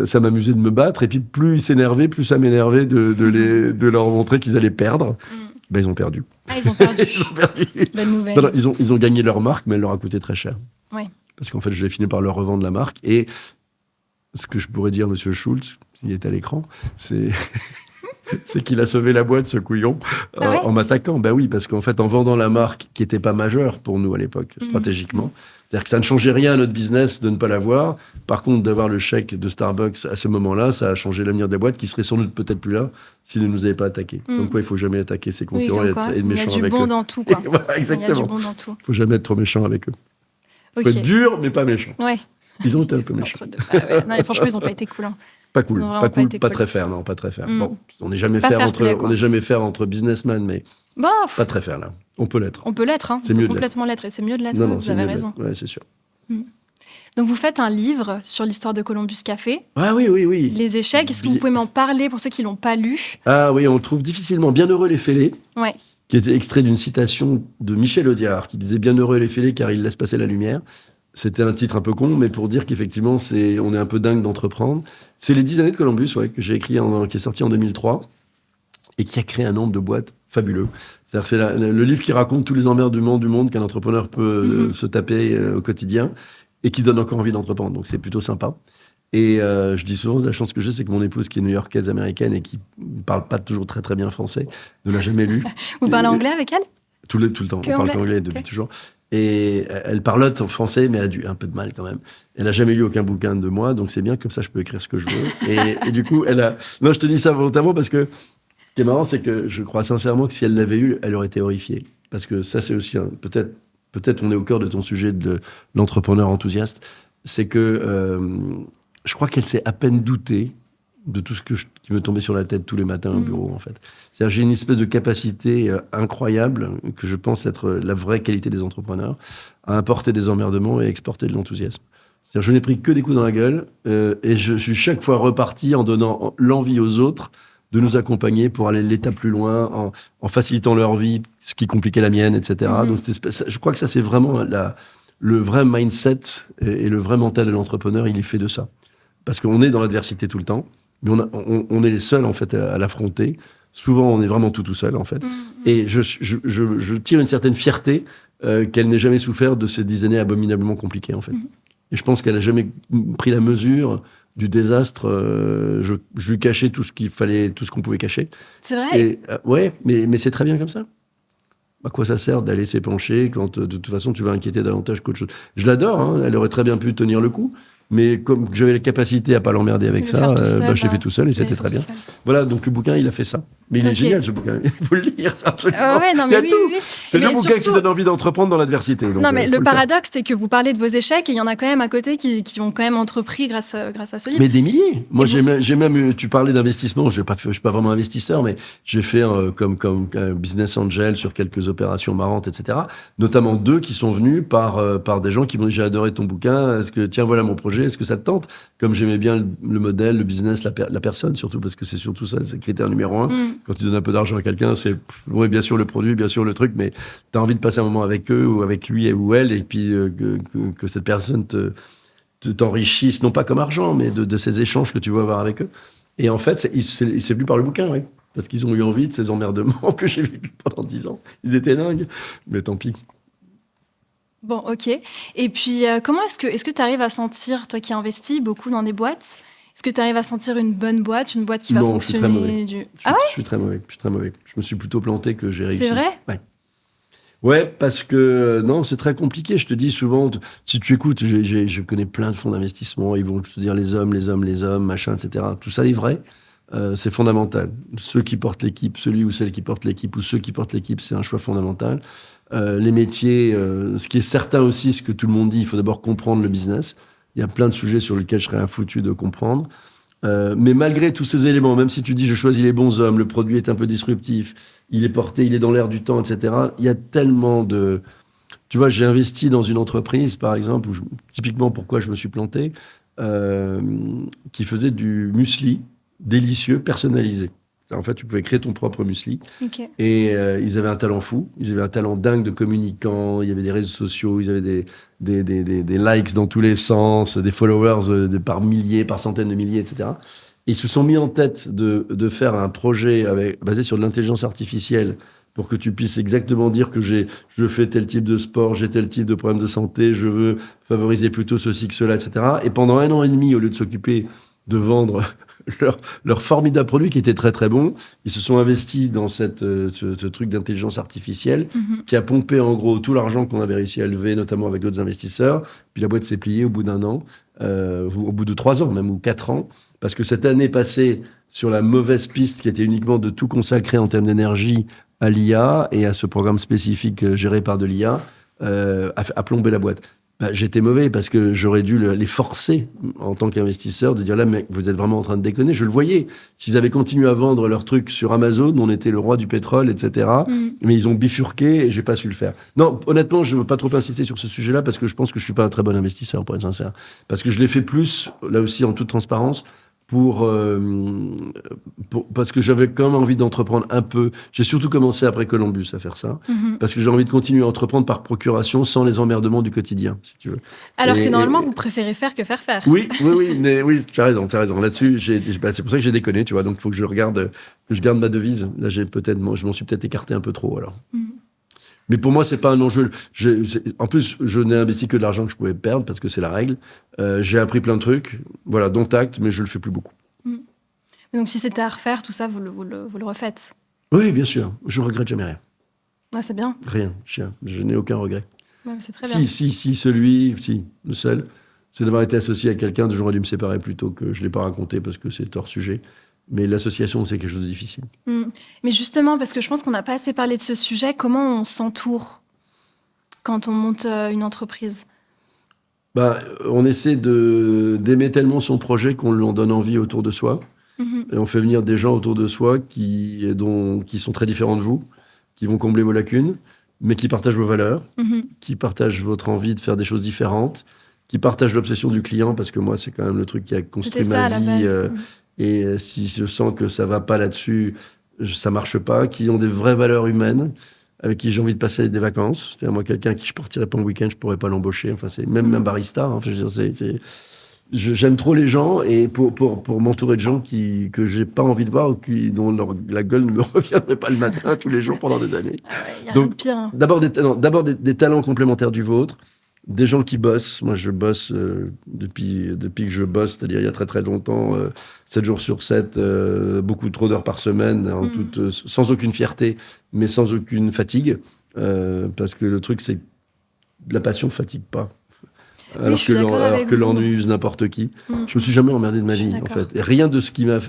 S2: ça m'amusait de me battre. Et puis, plus ils s'énervaient, plus ça m'énervait de leur montrer qu'ils allaient perdre. Ben, ils ont perdu.
S1: Ah, ils ont perdu. Bonne nouvelle.
S2: Non, ils ont gagné leur marque, mais elle leur a coûté très cher.
S1: Oui.
S2: Parce qu'en fait, je l'ai fini par leur revendre la marque. Et ce que je pourrais dire, M. Schultz, s'il est à l'écran, c'est qu'il a sauvé la boîte, ce couillon, en m'attaquant. Ben oui, parce qu'en fait, en vendant la marque, qui n'était pas majeure pour nous à l'époque, stratégiquement, c'est-à-dire que ça ne changeait rien à notre business de ne pas l'avoir. Par contre, d'avoir le chèque de Starbucks à ce moment-là, ça a changé l'avenir de la boîte, qui serait sans doute peut-être plus là s'ils ne nous avaient pas attaqués. Donc, il ne faut jamais attaquer ses concurrents et être méchant avec eux.
S1: Il y a du bon dans tout, quoi.
S2: Voilà, exactement.
S1: Il y a du bon dans tout.
S2: Il ne faut jamais être trop méchant avec eux. Il faut être dur, mais pas méchant.
S1: Ouais.
S2: Ils ont été un peu méchants.
S1: Non, franchement, ils n'ont pas été cool. Hein.
S2: Pas cool,
S1: Ils ont vraiment
S2: pas cool,
S1: été
S2: pas
S1: cool.
S2: très fair, non, pas très fair.
S1: Mm.
S2: Bon, on n'est jamais
S1: Pas
S2: fair
S1: fair
S2: entre,
S1: play, quoi.
S2: on n'est jamais fair entre businessmen, mais
S1: Bon,
S2: pas très fair là. On peut l'être.
S1: on peut l'être, hein.
S2: C'est
S1: On peut
S2: mieux de
S1: complètement l'être. Et c'est mieux de l'être,
S2: Non,
S1: ouais,
S2: non,
S1: vous
S2: c'est
S1: avez
S2: mieux de
S1: raison.
S2: l'être. Ouais, c'est sûr.
S1: Donc vous faites un livre sur l'histoire de Columbus Café,
S2: Ah oui, oui, oui.
S1: les échecs. Est-ce que vous pouvez m'en parler pour ceux qui l'ont pas lu?
S2: Ah oui, on le trouve difficilement. Bienheureux les fêlés,
S1: Ouais.
S2: qui était extrait d'une citation de Michel Audiard, qui disait Bienheureux les fêlés car ils laissent passer la lumière. C'était un titre un peu con, mais pour dire qu'effectivement, on est un peu dingue d'entreprendre. C'est les 10 années de Columbus, ouais, que j'ai écrit, qui est sorti en 2003, et qui a créé un nombre de boîtes fabuleux. C'est-à-dire, c'est le livre qui raconte tous les emmerdes du monde qu'un entrepreneur peut se taper au quotidien, et qui donne encore envie d'entreprendre. Donc c'est plutôt sympa. Et je dis souvent, la chance que j'ai, c'est que mon épouse, qui est new-yorkaise américaine et qui ne parle pas toujours très très bien français, ne l'a jamais lu.
S1: Vous parlez anglais avec elle?
S2: Tout le temps.
S1: Que
S2: On parle
S1: anglais.
S2: qu'anglais depuis
S1: Ok.
S2: toujours. Et elle parlote en français, mais elle a un peu de mal quand même. Elle n'a jamais lu aucun bouquin de moi, donc c'est bien, comme ça je peux écrire ce que je veux. Et du coup, Non, je te dis ça volontairement parce que ce qui est marrant, c'est que je crois sincèrement que si elle l'avait eu, elle aurait été horrifiée. Parce que ça, c'est aussi peut-être on est au cœur de ton sujet de l'entrepreneur enthousiaste. C'est que je crois qu'elle s'est à peine doutée de tout ce qui me tombait sur la tête tous les matins au bureau, en fait. C'est-à-dire, j'ai une espèce de capacité incroyable, que je pense être la vraie qualité des entrepreneurs, à importer des emmerdements et exporter de l'enthousiasme. C'est-à-dire, je n'ai pris que des coups dans la gueule, et je suis chaque fois reparti en donnant l'envie aux autres de nous accompagner pour aller l'étape plus loin, en facilitant leur vie, ce qui compliquait la mienne, etc. Donc, je crois que ça, c'est vraiment le vrai mindset et le vrai mental de l'entrepreneur, il est fait de ça. Parce qu'on est dans l'adversité tout le temps, mais on est les seuls, en fait, à l'affronter. Souvent, on est vraiment tout seul, en fait. Et je tire une certaine fierté qu'elle n'ait jamais souffert de ces 10 années abominablement compliquées, en fait. Et je pense qu'elle n'a jamais pris la mesure du désastre. Je lui cachais tout ce qu'il fallait, tout ce qu'on pouvait cacher.
S1: C'est vrai?
S2: Et, ouais, mais c'est très bien comme ça. À quoi ça sert d'aller s'épancher quand, de toute façon, tu vas inquiéter davantage qu'autre chose? Je l'adore, hein, elle aurait très bien pu tenir le coup. Mais comme j'avais la capacité à pas l'emmerder avec ça, je l'ai fait tout seul et c'était très bien. Voilà, donc le bouquin, il a fait ça. Mais il est génial, ce bouquin. Il faut le lire, absolument.
S1: Ouais, non,
S2: il y
S1: mais
S2: a
S1: oui,
S2: tout.
S1: oui.
S2: C'est le
S1: Mais
S2: bouquin qui donne envie d'entreprendre dans l'adversité. Donc,
S1: non, mais le
S2: faire.
S1: paradoxe, c'est que vous parlez de vos échecs et il y en a quand même à côté qui ont quand même entrepris grâce à ce livre.
S2: Mais des milliers. Moi, j'ai même, tu parlais d'investissement, je suis pas vraiment investisseur, mais j'ai fait comme business angel sur quelques opérations marrantes, etc. Notamment 2 qui sont venus par des gens qui m'ont dit, j'ai adoré ton bouquin, tiens, voilà mon projet, est-ce que ça te tente? Comme j'aimais bien le modèle, le business, la personne, surtout, parce que c'est surtout ça, c'est le critère numéro 1. Quand tu donnes un peu d'argent à quelqu'un, c'est, ouais, bien sûr le produit, bien sûr le truc, mais t'as envie de passer un moment avec eux ou avec lui ou elle, et puis que cette personne t'enrichisse, non pas comme argent, mais de ces échanges que tu vas avoir avec eux. Et en fait, c'est venu par le bouquin, oui. Parce qu'ils ont eu envie de ces emmerdements que j'ai vécu pendant 10 ans. Ils étaient dingues, mais tant pis.
S1: Bon, ok. Et puis, comment est-ce que tu arrives à sentir, toi qui investis beaucoup dans des boîtes, est-ce que tu arrives à sentir une bonne boîte, une boîte qui va fonctionner?
S2: Je suis très mauvais. Je suis très mauvais. Je me suis plutôt planté que j'ai réussi.
S1: C'est vrai?
S2: Ouais. Ouais, parce que non, c'est très compliqué. Je te dis souvent, si tu écoutes, je connais plein de fonds d'investissement. Ils vont te dire les hommes, machin, etc. Tout ça est vrai. C'est fondamental. Ceux qui portent l'équipe, celui ou celle qui porte l'équipe, ou ceux qui portent l'équipe, c'est un choix fondamental. Les métiers, ce qui est certain aussi, ce que tout le monde dit, il faut d'abord comprendre le business. Il y a plein de sujets sur lesquels je serais infoutu de comprendre. Mais malgré tous ces éléments, même si tu dis je choisis les bons hommes, le produit est un peu disruptif, il est porté, il est dans l'air du temps, etc. Il y a tellement de... Tu vois, j'ai investi dans une entreprise, par exemple, typiquement pourquoi je me suis planté, qui faisait du muesli délicieux, personnalisé. En fait, tu pouvais créer ton propre muesli.
S1: Okay.
S2: Et ils avaient un talent fou. Ils avaient un talent dingue de communicants. Il y avait des réseaux sociaux. Ils avaient des likes dans tous les sens, des followers par milliers, par centaines de milliers, etc. Et ils se sont mis en tête de faire un projet basé sur de l'intelligence artificielle pour que tu puisses exactement dire que je fais tel type de sport, j'ai tel type de problème de santé, je veux favoriser plutôt ceci que cela, etc. Et pendant 1 an et demi, au lieu de s'occuper de vendre leur formidable produit qui était très très bon, ils se sont investis dans ce truc d'intelligence artificielle qui a pompé en gros tout l'argent qu'on avait réussi à lever, notamment avec d'autres investisseurs. Puis la boîte s'est pliée au bout d'1 an, au bout de 3 ans même, ou 4 ans, parce que cette année passée sur la mauvaise piste qui était uniquement de tout consacrer en termes d'énergie à l'IA et à ce programme spécifique géré par de l'IA, a plombé la boîte. J'étais mauvais parce que j'aurais dû les forcer en tant qu'investisseur de dire là, mec, vous êtes vraiment en train de déconner. Je le voyais. S'ils avaient continué à vendre leurs trucs sur Amazon, on était le roi du pétrole, etc. Mais ils ont bifurqué et j'ai pas su le faire. Non, honnêtement, je veux pas trop insister sur ce sujet-là parce que je pense que je suis pas un très bon investisseur, pour être sincère. Parce que je l'ai fait plus, là aussi, en toute transparence, parce que j'avais quand même envie d'entreprendre un peu. J'ai surtout commencé après Columbus à faire ça, parce que j'ai envie de continuer à entreprendre par procuration sans les emmerdements du quotidien, si tu veux.
S1: Alors que normalement, vous préférez faire que faire.
S2: Oui, tu as raison. Là-dessus, c'est pour ça que j'ai déconné, tu vois. Donc, il faut que je garde ma devise. Là, je m'en suis peut-être écarté un peu trop, alors. Mais pour moi, c'est pas un enjeu. En plus, je n'ai investi que de l'argent que je pouvais perdre parce que c'est la règle. J'ai appris plein de trucs, voilà, dont acte, mais je le fais plus beaucoup.
S1: Donc, si c'était à refaire, tout ça, vous le refaites?
S2: Oui, bien sûr. Je regrette jamais rien.
S1: Ouais, c'est bien.
S2: Rien. Je n'ai aucun regret.
S1: Ouais, c'est très bien.
S2: Le seul, c'est d'avoir été associé à quelqu'un dont j'aurais dû me séparer plus tôt, que je l'ai pas raconté parce que c'est hors sujet. Mais l'association, c'est quelque chose de difficile.
S1: Mais justement, parce que je pense qu'on n'a pas assez parlé de ce sujet, comment on s'entoure quand on monte une entreprise?
S2: On essaie d'aimer tellement son projet qu'on lui en donne envie autour de soi. Et on fait venir des gens autour de soi qui sont très différents de vous, qui vont combler vos lacunes, mais qui partagent vos valeurs, qui partagent votre envie de faire des choses différentes, qui partagent l'obsession du client, parce que moi, c'est quand même le truc qui a construit ma vie. Et si je sens que ça va pas là-dessus, ça marche pas, qui ont des vraies valeurs humaines, avec qui j'ai envie de passer des vacances. C'est-à-dire, moi, quelqu'un qui je partirais pas en week-end, je pourrais pas l'embaucher. Enfin, c'est même un barista. Enfin, je veux dire, j'aime trop les gens, et pour m'entourer de gens que j'ai pas envie de voir, ou dont la gueule ne me reviendrait pas le matin tous les jours pendant des années.
S1: Y a rien de pire, hein.
S2: D'abord des talents complémentaires du vôtre. Des gens qui bossent. Moi, je bosse depuis que je bosse, c'est-à-dire il y a très très longtemps, 7 jours sur 7, beaucoup trop d'heures par semaine, sans aucune fierté, mais sans aucune fatigue. Parce que le truc, c'est que la passion ne fatigue pas. Alors que l'ennui use n'importe qui. Je me suis jamais emmerdé de ma vie, en fait. Et rien de ce qui m'a...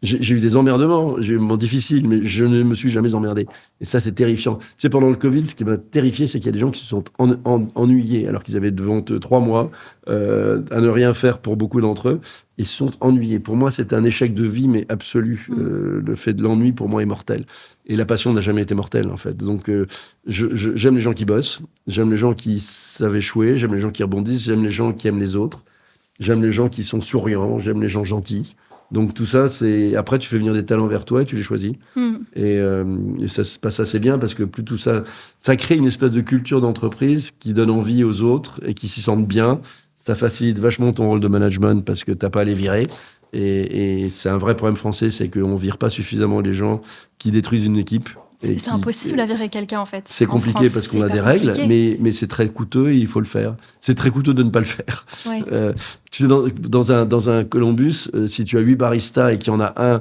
S2: J'ai eu des emmerdements, j'ai eu des moments difficiles, mais je ne me suis jamais emmerdé. Et ça, c'est terrifiant. Tu sais, pendant le Covid, ce qui m'a terrifié, c'est qu'il y a des gens qui se sont ennuyés, alors qu'ils avaient devant eux 3 mois à ne rien faire pour beaucoup d'entre eux, et se sont ennuyés. Pour moi, c'est un échec de vie, mais absolu. Le fait de l'ennui, pour moi, est mortel. Et la passion n'a jamais été mortelle, en fait. Donc, j'aime les gens qui bossent, j'aime les gens qui savent échouer, j'aime les gens qui rebondissent, j'aime les gens qui aiment les autres, j'aime les gens qui sont souriants, j'aime les gens gentils. Donc, tout ça, c'est... Après, tu fais venir des talents vers toi et tu les choisis. Et ça se passe assez bien parce que plus tout ça... Ça crée une espèce de culture d'entreprise qui donne envie aux autres et qui s'y sentent bien. Ça facilite vachement ton rôle de management parce que t'as pas à les virer. Et c'est un vrai problème français, c'est qu'on vire pas suffisamment les gens qui détruisent une équipe.
S1: C'est impossible à virer quelqu'un, en fait.
S2: C'est compliqué parce qu'on a des règles, mais c'est très coûteux et il faut le faire. C'est très coûteux de ne pas le faire.
S1: Ouais.
S2: Tu sais, dans un Columbus, si tu as 8 baristas et qu'il y en a un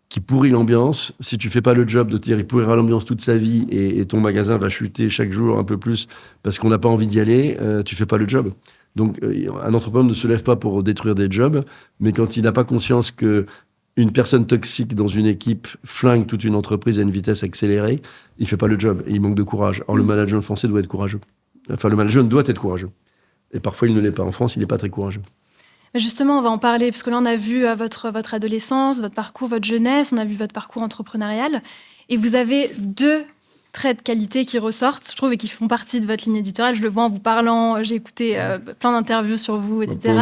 S2: qui pourrit l'ambiance, si tu fais pas le job de te dire il pourrira l'ambiance toute sa vie et ton magasin va chuter chaque jour un peu plus parce qu'on n'a pas envie d'y aller, tu fais pas le job. Donc, un entrepreneur ne se lève pas pour détruire des jobs, mais quand il n'a pas conscience que une personne toxique dans une équipe flingue toute une entreprise à une vitesse accélérée, il fait pas le job et il manque de courage. Or, le management français doit être courageux. Enfin, le management doit être courageux. Et parfois, il ne l'est pas. En France, il n'est pas très courageux.
S1: Justement, on va en parler, parce que là, on a vu votre adolescence, votre parcours, votre jeunesse, on a vu votre parcours entrepreneurial, et vous avez 2 traits de qualité qui ressortent, je trouve, et qui font partie de votre ligne éditoriale. Je le vois en vous parlant, j'ai écouté plein d'interviews sur vous, etc.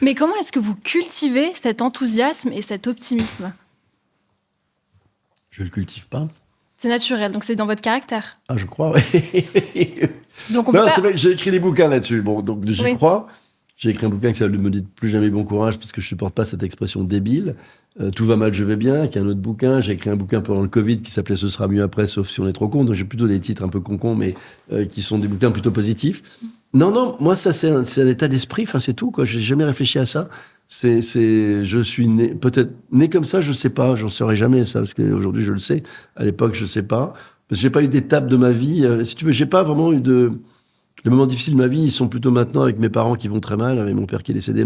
S1: Mais comment est-ce que vous cultivez cet enthousiasme et cet optimisme?
S2: Je le cultive pas.
S1: C'est naturel, donc c'est dans votre caractère.
S2: Ah, je crois, oui.
S1: Donc
S2: c'est vrai que j'ai écrit des bouquins là-dessus. Bon, donc j'y crois. J'ai écrit un bouquin qui s'appelle « Me dites plus jamais bon courage » parce que je supporte pas cette expression débile. Tout va mal, je vais bien, qui est un autre bouquin. J'ai écrit un bouquin pendant le Covid qui s'appelait « Ce sera mieux après, sauf si on est trop con ». Donc j'ai plutôt des titres un peu con-con, mais qui sont des bouquins plutôt positifs. Non, moi ça c'est un état d'esprit. Enfin c'est tout quoi. J'ai jamais réfléchi à ça. Je suis peut-être né comme ça. Je sais pas. J'en saurai jamais ça parce qu'aujourd'hui je le sais. À l'époque je sais pas parce que j'ai pas eu d'étape de ma vie. Si tu veux, j'ai pas vraiment eu de... Les moments difficiles de ma vie, ils sont plutôt maintenant avec mes parents qui vont très mal, avec mon père qui est décédé,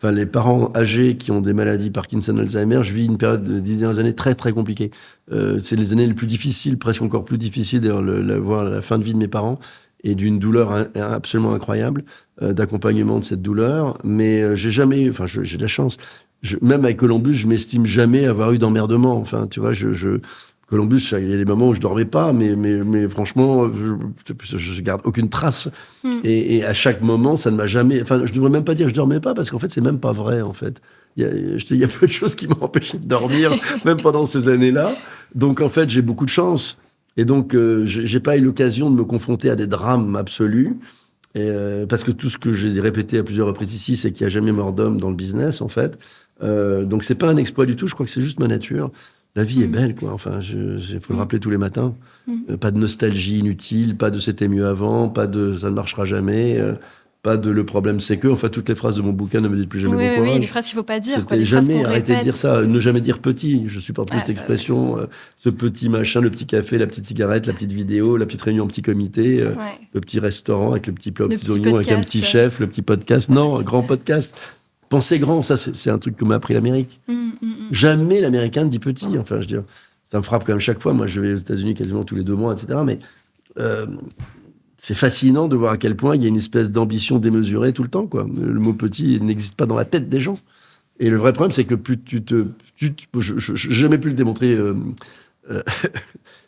S2: les parents âgés qui ont des maladies Parkinson, Alzheimer. Je vis une période de 10 dernières années très, très compliquée. C'est les années les plus difficiles, presque encore plus difficiles, d'ailleurs, voir la fin de vie de mes parents. et d'une douleur absolument incroyable, d'accompagnement de cette douleur. Mais j'ai jamais, enfin, j'ai de la chance. Même avec Columbus, je m'estime jamais avoir eu d'emmerdement. Enfin, tu vois, Columbus, il y a des moments où je dormais pas, mais franchement, je garde aucune trace. Et à chaque moment, ça ne m'a jamais. Enfin, je devrais même pas dire que je dormais pas, parce qu'en fait, c'est même pas vrai, en fait. Il y a peu de choses qui m'ont empêché de dormir, même pendant ces années-là. Donc, en fait, j'ai beaucoup de chance. Et donc, j'ai pas eu l'occasion de me confronter à des drames absolus. Parce que tout ce que j'ai répété à plusieurs reprises ici, c'est qu'il n'y a jamais mort d'homme dans le business, en fait. Donc, c'est pas un exploit du tout. Je crois que c'est juste ma nature. La vie est belle, quoi. Enfin, faut le rappeler tous les matins. Pas de nostalgie inutile, pas de c'était mieux avant, pas de ça ne marchera jamais, pas de le problème c'est que. Enfin, toutes les phrases de mon bouquin ne me dites plus jamais bon courage.
S1: Oui, les phrases qu'il faut pas dire.
S2: C'était jamais arrêter de dire ça. Ne jamais dire petit. Je supporte plus cette expression. Ce petit machin, le petit café, la petite cigarette, la petite vidéo, la petite réunion en petit comité, le petit restaurant avec le petit plat aux petits oignons, avec un petit chef, le petit podcast. Non, grand podcast. Penser grand, ça c'est un truc que m'a appris l'Amérique. Jamais l'Américain ne dit petit. Enfin, je veux dire, ça me frappe quand même chaque fois. Moi, je vais aux États-Unis quasiment tous les 2 mois, etc. Mais c'est fascinant de voir à quel point il y a une espèce d'ambition démesurée tout le temps, quoi. Le mot petit n'existe pas dans la tête des gens. Et le vrai problème, c'est que plus je n'ai jamais pu le démontrer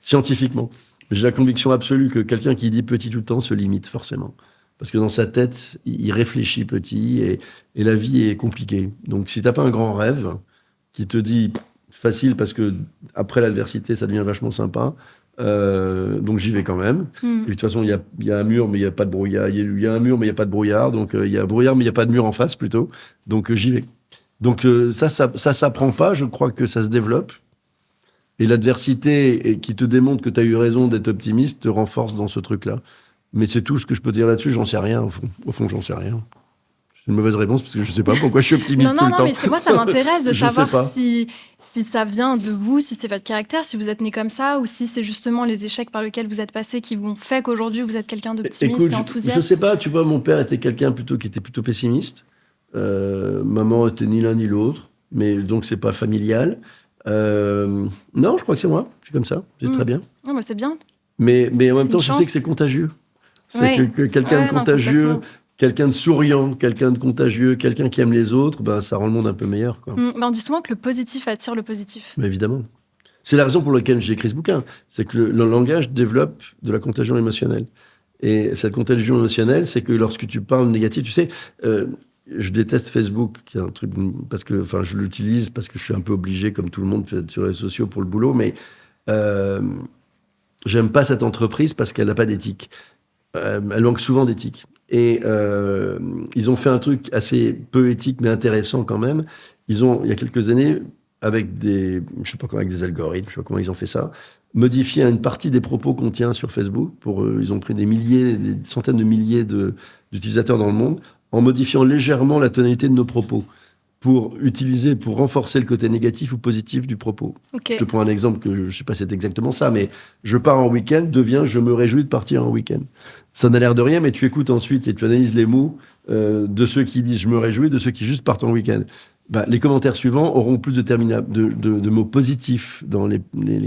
S2: scientifiquement. J'ai la conviction absolue que quelqu'un qui dit petit tout le temps se limite forcément. Parce que dans sa tête, il réfléchit petit et la vie est compliquée. Donc, si t'as pas un grand rêve qui te dit facile parce que après l'adversité, ça devient vachement sympa, donc j'y vais quand même. Et puis, de toute façon, il y a un mur, mais il y a pas de brouillard. Il y a un mur, mais il y a pas de brouillard. Donc, il y a un brouillard, mais il y a pas de mur en face plutôt. Donc, j'y vais. Donc, ça s'apprend pas. Je crois que ça se développe. Et l'adversité qui te démontre que tu as eu raison d'être optimiste te renforce dans ce truc-là. Mais c'est tout ce que je peux dire là-dessus, j'en sais rien, au fond, j'en sais rien. C'est une mauvaise réponse, parce que je sais pas pourquoi je suis optimiste tout le temps.
S1: Non, mais moi, ça m'intéresse de savoir si ça vient de vous, si c'est votre caractère, si vous êtes né comme ça, ou si c'est justement les échecs par lesquels vous êtes passé qui vous ont fait qu'aujourd'hui, vous êtes quelqu'un d'optimiste et enthousiaste.
S2: Je sais pas, tu vois, mon père était quelqu'un qui était plutôt pessimiste. Maman était ni l'un ni l'autre, mais donc c'est pas familial. Non, je crois que c'est moi, je suis comme ça, c'est très bien.
S1: Non, mais c'est bien.
S2: Mais en même temps, je sais que c'est contagieux. C'est que quelqu'un de contagieux, quelqu'un de souriant, quelqu'un de contagieux, quelqu'un qui aime les autres, ben, ça rend le monde un peu meilleur, quoi.
S1: On dit souvent que le positif attire le positif.
S2: Mais évidemment. C'est la raison pour laquelle j'ai écrit ce bouquin. C'est que le langage développe de la contagion émotionnelle. Et cette contagion émotionnelle, c'est que lorsque tu parles négatif, tu sais, je déteste Facebook, qui est un truc, parce que, enfin, je l'utilise parce que je suis un peu obligé, comme tout le monde, sur les réseaux sociaux pour le boulot, mais j'aime pas cette entreprise parce qu'elle n'a pas d'éthique. Elle manque souvent d'éthique. Et ils ont fait un truc assez peu éthique, mais intéressant quand même. Il y a quelques années, avec je sais pas comment, avec des algorithmes, je sais pas comment ils ont fait ça, modifié une partie des propos qu'on tient sur Facebook. Ils ont pris des centaines de milliers d'utilisateurs dans le monde, en modifiant légèrement la tonalité de nos propos, pour renforcer le côté négatif ou positif du propos. Okay. Je te prends un exemple que je sais pas si c'est exactement ça, mais je pars en week-end devient je me réjouis de partir en week-end. Ça n'a l'air de rien, mais tu écoutes ensuite et tu analyses les mots de ceux qui disent je me réjouis, de ceux qui juste partent en week-end. Bah, les commentaires suivants auront plus de mots positifs dans les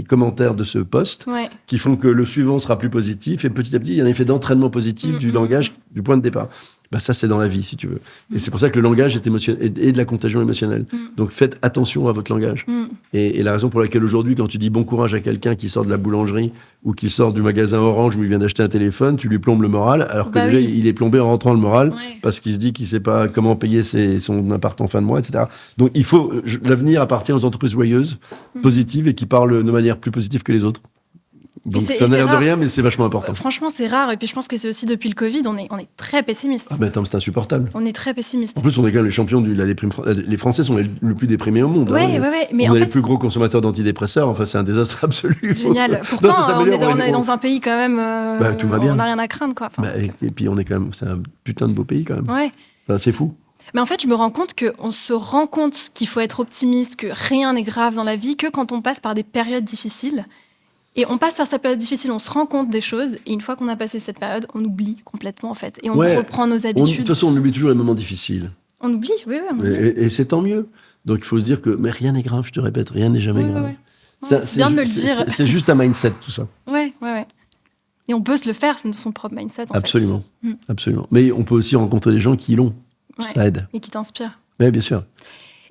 S2: commentaires de ce post, qui font que le suivant sera plus positif, et petit à petit, il y a un effet d'entraînement positif du langage, du point de départ. Bah, ça, c'est dans la vie, si tu veux. Et c'est pour ça que le langage est émotionnel et de la contagion émotionnelle. Donc, faites attention à votre langage. Et la raison pour laquelle aujourd'hui, quand tu dis bon courage à quelqu'un qui sort de la boulangerie ou qui sort du magasin Orange où il vient d'acheter un téléphone, tu lui plombes le moral, alors que déjà, il est plombé en rentrant le moral parce qu'il se dit qu'il sait pas comment payer son appart en fin de mois, etc. Donc, l'avenir appartient aux entreprises joyeuses, positives et qui parlent de manière plus positive que les autres. Donc ça n'a l'air de rien, mais c'est vachement important.
S1: Franchement, c'est rare. Et puis je pense que c'est aussi depuis le Covid, on est très pessimiste.
S2: Ah ben attends, c'est insupportable.
S1: On est très pessimiste.
S2: En plus, on est quand même les champions de la déprime. Les Français sont les plus déprimés au monde.
S1: Ouais. Mais
S2: on est les plus gros consommateurs d'antidépresseurs. Enfin, c'est un désastre absolu.
S1: Génial. Pourtant, on est dans un pays quand même.
S2: Tout va bien.
S1: On n'a rien à craindre, quoi. Enfin,
S2: et puis on est quand même, c'est un putain de beau pays quand même.
S1: Ouais.
S2: Enfin, c'est fou.
S1: Mais en fait, je me rends compte qu'on se rend compte qu'il faut être optimiste, que rien n'est grave dans la vie, que quand on passe par des périodes difficiles. Et on passe par cette période difficile, on se rend compte des choses, et une fois qu'on a passé cette période, on oublie complètement, en fait. Et on reprend nos habitudes.
S2: De toute façon, on oublie toujours les moments difficiles.
S1: On oublie, oui.
S2: Et c'est tant mieux. Donc, il faut se dire que mais rien n'est grave, je te répète, rien n'est jamais grave.
S1: C'est bien de me le dire.
S2: C'est juste un mindset, tout ça.
S1: Ouais. Et on peut se le faire, c'est son propre mindset.
S2: Absolument.
S1: fait.
S2: Absolument. Mais on peut aussi rencontrer des gens qui l'ont.
S1: Ouais.
S2: Ça aide.
S1: Et qui t'inspirent.
S2: Oui, bien sûr.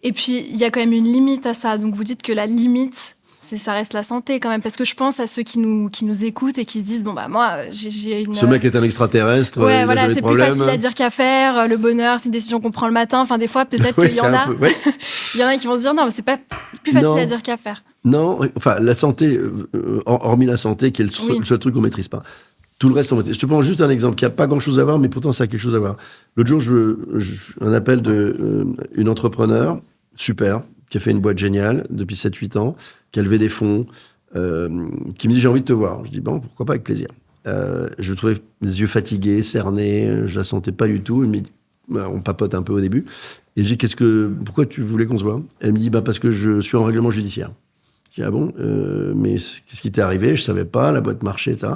S1: Et puis, il y a quand même une limite à ça. Donc, vous dites que la limite, ça reste la santé quand même. Parce que je pense à ceux qui nous écoutent et qui se disent, bon, bah, moi, j'ai une...
S2: Ce mec est un extraterrestre.
S1: Ouais,
S2: il
S1: voilà,
S2: a jamais
S1: c'est
S2: de
S1: plus
S2: problème.
S1: facile à dire qu'à faire. Le bonheur, c'est une décision qu'on prend le matin. Enfin, des fois, peut-être qu'il y en a. Il y en a qui vont se dire, non, mais c'est pas plus facile à dire qu'à faire.
S2: Non, enfin, la santé, hormis la santé, qui est le seul truc qu'on maîtrise pas. Tout le reste, on maîtrise. Je te prends juste un exemple qui n'a pas grand-chose à voir, mais pourtant, ça a quelque chose à voir. L'autre jour, un appel d'une entrepreneur, super, qui a fait une boîte géniale depuis 7-8 ans, qui a levé des fonds, qui me dit, j'ai envie de te voir. Je dis, bon, pourquoi pas, avec plaisir. Je le trouvais les yeux fatigués, cernés, je la sentais pas du tout. Elle me dit, on papote un peu au début. Et je dis, pourquoi tu voulais qu'on se voit? Elle me dit, parce que je suis en règlement judiciaire. Je dis, ah bon, mais qu'est-ce qui t'est arrivé? Je savais pas, la boîte marchait, etc.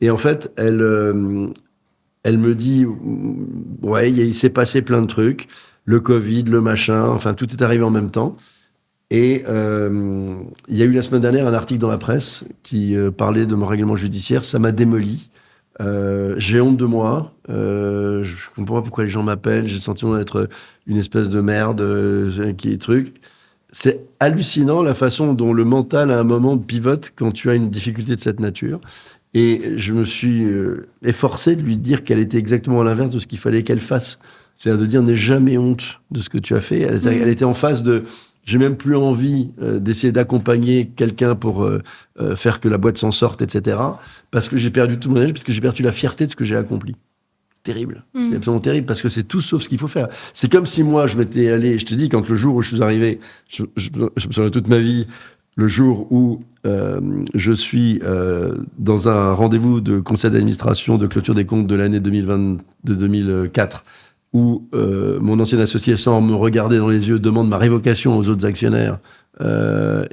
S2: Et en fait, elle me dit, ouais, il s'est passé plein de trucs, le Covid, le machin, enfin, tout est arrivé en même temps. Et il y a eu la semaine dernière un article dans la presse qui parlait de mon règlement judiciaire. Ça m'a démoli. J'ai honte de moi. Je comprends pas pourquoi les gens m'appellent. J'ai le sentiment d'être une espèce de merde qui est truc. C'est hallucinant la façon dont le mental à un moment pivote quand tu as une difficulté de cette nature. Et je me suis efforcé de lui dire qu'elle était exactement à l'inverse de ce qu'il fallait qu'elle fasse. C'est-à-dire de dire, n'aie jamais honte de ce que tu as fait. Elle était en phase de, j'ai même plus envie d'essayer d'accompagner quelqu'un pour faire que la boîte s'en sorte, etc. Parce que j'ai perdu tout mon énergie, parce que j'ai perdu la fierté de ce que j'ai accompli. Terrible. C'est absolument terrible, parce que c'est tout sauf ce qu'il faut faire. C'est comme si moi, je m'étais allé, je te dis, quand le jour où je suis arrivé, je me souviens toute ma vie, le jour où je suis dans un rendez-vous de conseil d'administration de clôture des comptes de l'année 2004, où mon ancien associé, sans me regarder dans les yeux, demande ma révocation aux autres actionnaires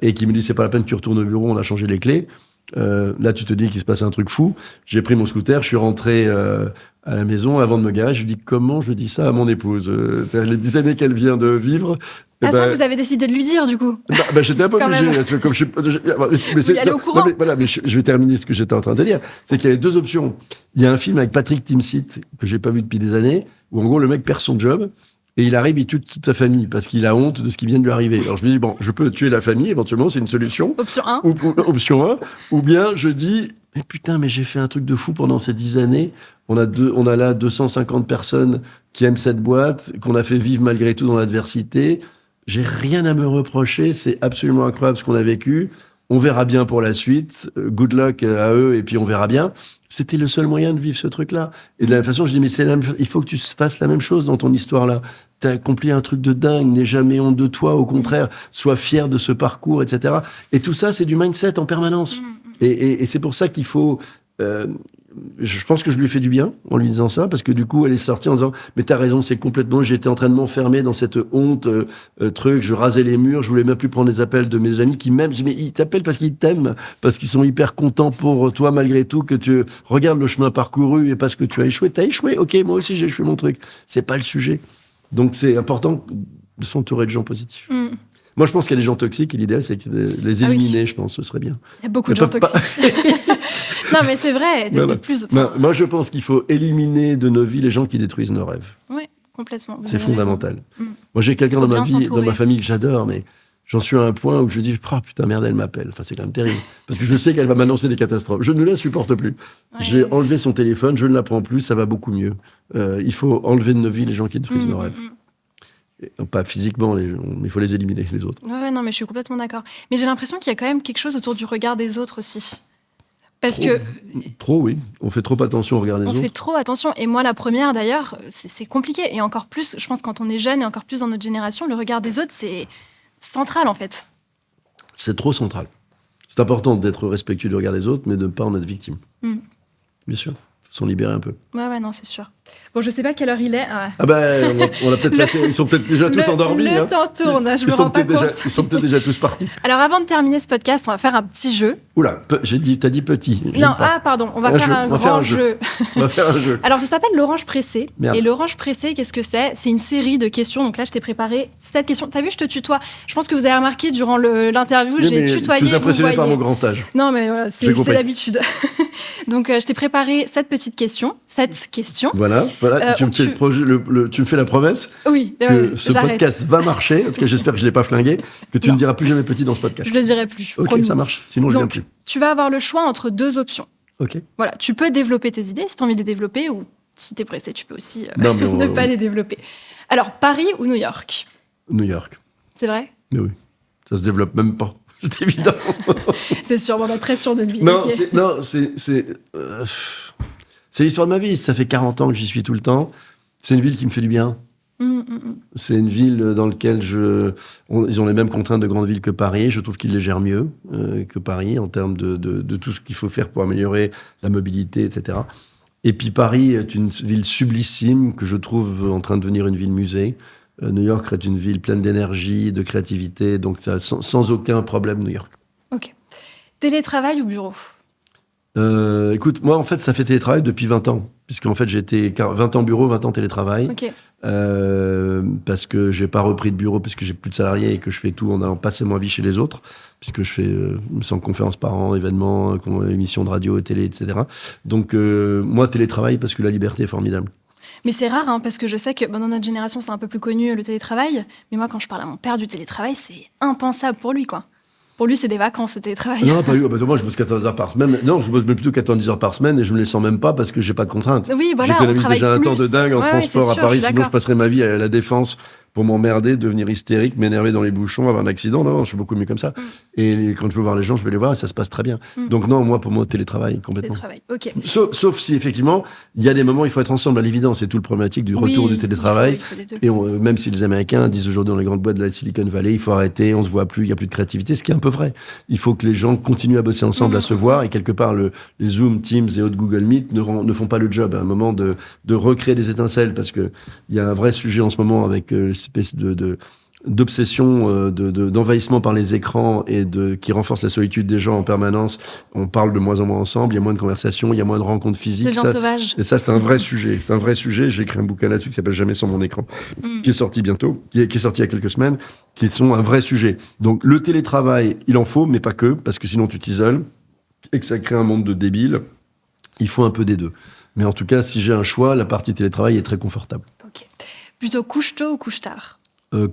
S2: et qui me dit, c'est pas la peine que tu retournes au bureau, on a changé les clés. Là, tu te dis qu'il se passe un truc fou. J'ai pris mon scooter, je suis rentré à la maison avant de me garer. Je lui dis, comment je dis ça à mon épouse? Les 10 années qu'elle vient de vivre.
S1: Ça, vous avez décidé de lui dire, du coup?
S2: J'étais un peu obligé. Comme
S1: vous y allez au courant.
S2: Mais je vais terminer ce que j'étais en train de dire. C'est qu'il y avait deux options. Il y a un film avec Patrick Timsit, que j'ai pas vu depuis des années, où en gros, le mec perd son job. Et il arrive, il tue toute sa famille parce qu'il a honte de ce qui vient de lui arriver. Alors je me dis, bon, je peux tuer la famille, éventuellement, c'est une solution.
S1: Option 1.
S2: Option 1. Ou bien je dis, mais putain, mais j'ai fait un truc de fou pendant ces 10 années. On a là 250 personnes qui aiment cette boîte, qu'on a fait vivre malgré tout dans l'adversité. J'ai rien à me reprocher. C'est absolument incroyable ce qu'on a vécu. On verra bien pour la suite. Good luck à eux et puis on verra bien. C'était le seul moyen de vivre ce truc-là. Et de la même façon, je dis, mais il faut que tu fasses la même chose dans ton histoire-là. T'as accompli un truc de dingue, n'aie jamais honte de toi, au contraire, sois fier de ce parcours, etc. Et tout ça, c'est du mindset en permanence. Et c'est pour ça qu'il faut... je pense que je lui ai fait du bien en lui disant ça, parce que du coup, elle est sortie en disant, mais t'as raison, c'est complètement... J'étais en train de m'enfermer dans cette honte, truc, je rasais les murs, je voulais même plus prendre les appels de mes amis qui m'aiment. Je dis, mais ils t'appellent parce qu'ils t'aiment, parce qu'ils sont hyper contents pour toi, malgré tout, que tu regardes le chemin parcouru et parce que tu as échoué. T'as échoué, ok, moi aussi j'ai échoué mon truc. C'est pas le sujet. Donc c'est important de s'entourer de gens positifs. Moi, je pense qu'il y a des gens toxiques et l'idéal, c'est de les éliminer, je pense, ce serait bien.
S1: Il y a beaucoup de gens toxiques. Non, mais c'est vrai, de plus.
S2: Moi, je pense qu'il faut éliminer de nos vies les gens qui détruisent nos rêves.
S1: Oui, complètement.
S2: C'est fondamental. Moi, j'ai quelqu'un dans ma vie, dans ma famille que j'adore, mais j'en suis à un point où je dis, putain, merde, elle m'appelle. Enfin, c'est quand même terrible. Parce que je sais qu'elle va m'annoncer des catastrophes. Je ne la supporte plus. Ouais. J'ai enlevé son téléphone, je ne la prends plus, ça va beaucoup mieux. Il faut enlever de nos vies les gens qui détruisent nos rêves. Pas physiquement, mais il faut les éliminer, les autres.
S1: Ouais, non, mais je suis complètement d'accord. Mais j'ai l'impression qu'il y a quand même quelque chose autour du regard des autres aussi. Parce que...
S2: Trop, oui. On fait trop attention au regard des autres.
S1: On fait trop attention. Et moi, la première, d'ailleurs, c'est compliqué. Et encore plus, je pense, quand on est jeune et encore plus dans notre génération, le regard des autres, c'est central, en fait.
S2: C'est trop central. C'est important d'être respectueux du regard des autres, mais de ne pas en être victime. Bien sûr. Il faut s'en libérer un peu.
S1: Ouais, non, c'est sûr. Bon, je sais pas quelle heure il est.
S2: Ah ben, on l'a peut-être passé. Ils sont peut-être déjà tous endormis.
S1: Le temps tourne, je me rends pas compte.
S2: Ils sont peut-être déjà tous partis.
S1: Alors, avant de terminer ce podcast, on va faire un petit jeu.
S2: Oula, t'as dit petit.
S1: Non, pardon, on va faire un grand jeu.
S2: On va faire un jeu.
S1: Alors, ça s'appelle l'orange pressée.
S2: Merde.
S1: Et l'orange pressée, qu'est-ce que c'est ? C'est une série de questions. Donc là, je t'ai préparé 7 questions. T'as vu, je te tutoie. Je pense que vous avez remarqué durant l'interview, j'ai tutoyé.
S2: Tu es impressionné par mon grand âge.
S1: Non, mais voilà, c'est l'habitude. Donc, je t'ai préparé 7 petites questions. 7 questions.
S2: Voilà. Tu me fais la promesse que ce podcast va marcher. En tout cas, j'espère que je ne l'ai pas flingué. Que tu ne diras plus jamais petit dans ce podcast.
S1: Je le dirai plus.
S2: Ok, promis. Ça marche. Sinon, je ne viens plus.
S1: Tu vas avoir le choix entre 2 options.
S2: Ok.
S1: Voilà, tu peux développer tes idées si tu as envie de les développer, ou si tu es pressé, tu peux aussi ne pas les développer. Alors, Paris ou New York ?
S2: New York.
S1: C'est vrai ?
S2: Mais oui. Ça se développe même pas. C'est évident.
S1: C'est sûrement très sûr de lui.
S2: Non,
S1: okay.
S2: C'est l'histoire de ma vie. Ça fait 40 ans que j'y suis tout le temps. C'est une ville qui me fait du bien. C'est une ville dans laquelle ils ont les mêmes contraintes de grande ville que Paris. Je trouve qu'ils les gèrent mieux que Paris en termes de tout ce qu'il faut faire pour améliorer la mobilité, etc. Et puis Paris est une ville sublissime que je trouve en train de devenir une ville musée. New York est une ville pleine d'énergie, de créativité, donc sans aucun problème New York.
S1: Ok. Télétravail ou bureau ?
S2: Écoute, moi en fait ça fait télétravail depuis 20 ans, puisqu'en fait j'ai été 20 ans bureau, 20 ans télétravail.
S1: Ok.
S2: Parce que j'ai pas repris de bureau, puisque j'ai plus de salariés et que je fais tout en allant passer ma vie chez les autres, puisque je fais 100 conférences par an, événements, émissions de radio et télé, etc. Donc moi télétravail parce que la liberté est formidable.
S1: Mais c'est rare, parce que je sais que dans notre génération, c'est un peu plus connu le télétravail. Mais moi, quand je parle à mon père du télétravail, c'est impensable pour lui, quoi. Pour lui, c'est des vacances, le télétravail.
S2: Non, pas lui. Moi, je bosse 14 heures par semaine. Non, je bosse plutôt 90 heures par semaine et je me les sens même pas parce que j'ai pas de contraintes.
S1: Oui, voilà,
S2: j'économise déjà un temps de dingue en transport à Paris. Sinon, je passerais ma vie à la Défense pour m'emmerder, devenir hystérique, m'énerver dans les bouchons, avoir un accident. Non, je suis beaucoup mieux comme ça. Et quand je veux voir les gens, je vais les voir et ça se passe très bien. Donc non, pour moi, télétravail, complètement.
S1: Télétravail, ok.
S2: Sauf si, effectivement, il y a des moments où il faut être ensemble, à l'évidence. C'est tout le problématique du retour du télétravail. Et même si les Américains disent aujourd'hui dans les grandes boîtes de la Silicon Valley, il faut arrêter, on se voit plus, il y a plus de créativité, ce qui est un peu vrai. Il faut que les gens continuent à bosser ensemble, à se voir, et quelque part, les Zoom, Teams et autres Google Meet ne font pas le job. À un moment de recréer des étincelles, parce que il y a un vrai sujet en ce moment avec espèce d'obsession, d'envahissement par les écrans et qui renforce la solitude des gens en permanence. On parle de moins en moins ensemble, il y a moins de conversations, il y a moins de rencontres physiques.
S1: Les gens sauvages.
S2: Et ça, c'est un vrai sujet. C'est un vrai sujet. J'ai écrit un bouquin là-dessus qui s'appelle Jamais sans mon écran, qui est sorti bientôt, qui est sorti il y a quelques semaines, qui sont un vrai sujet. Donc, le télétravail, il en faut, mais pas que, parce que sinon tu t'isoles et que ça crée un monde de débiles. Il faut un peu des deux. Mais en tout cas, si j'ai un choix, la partie télétravail est très confortable.
S1: Ok. Plutôt couche tôt ou couche tard ?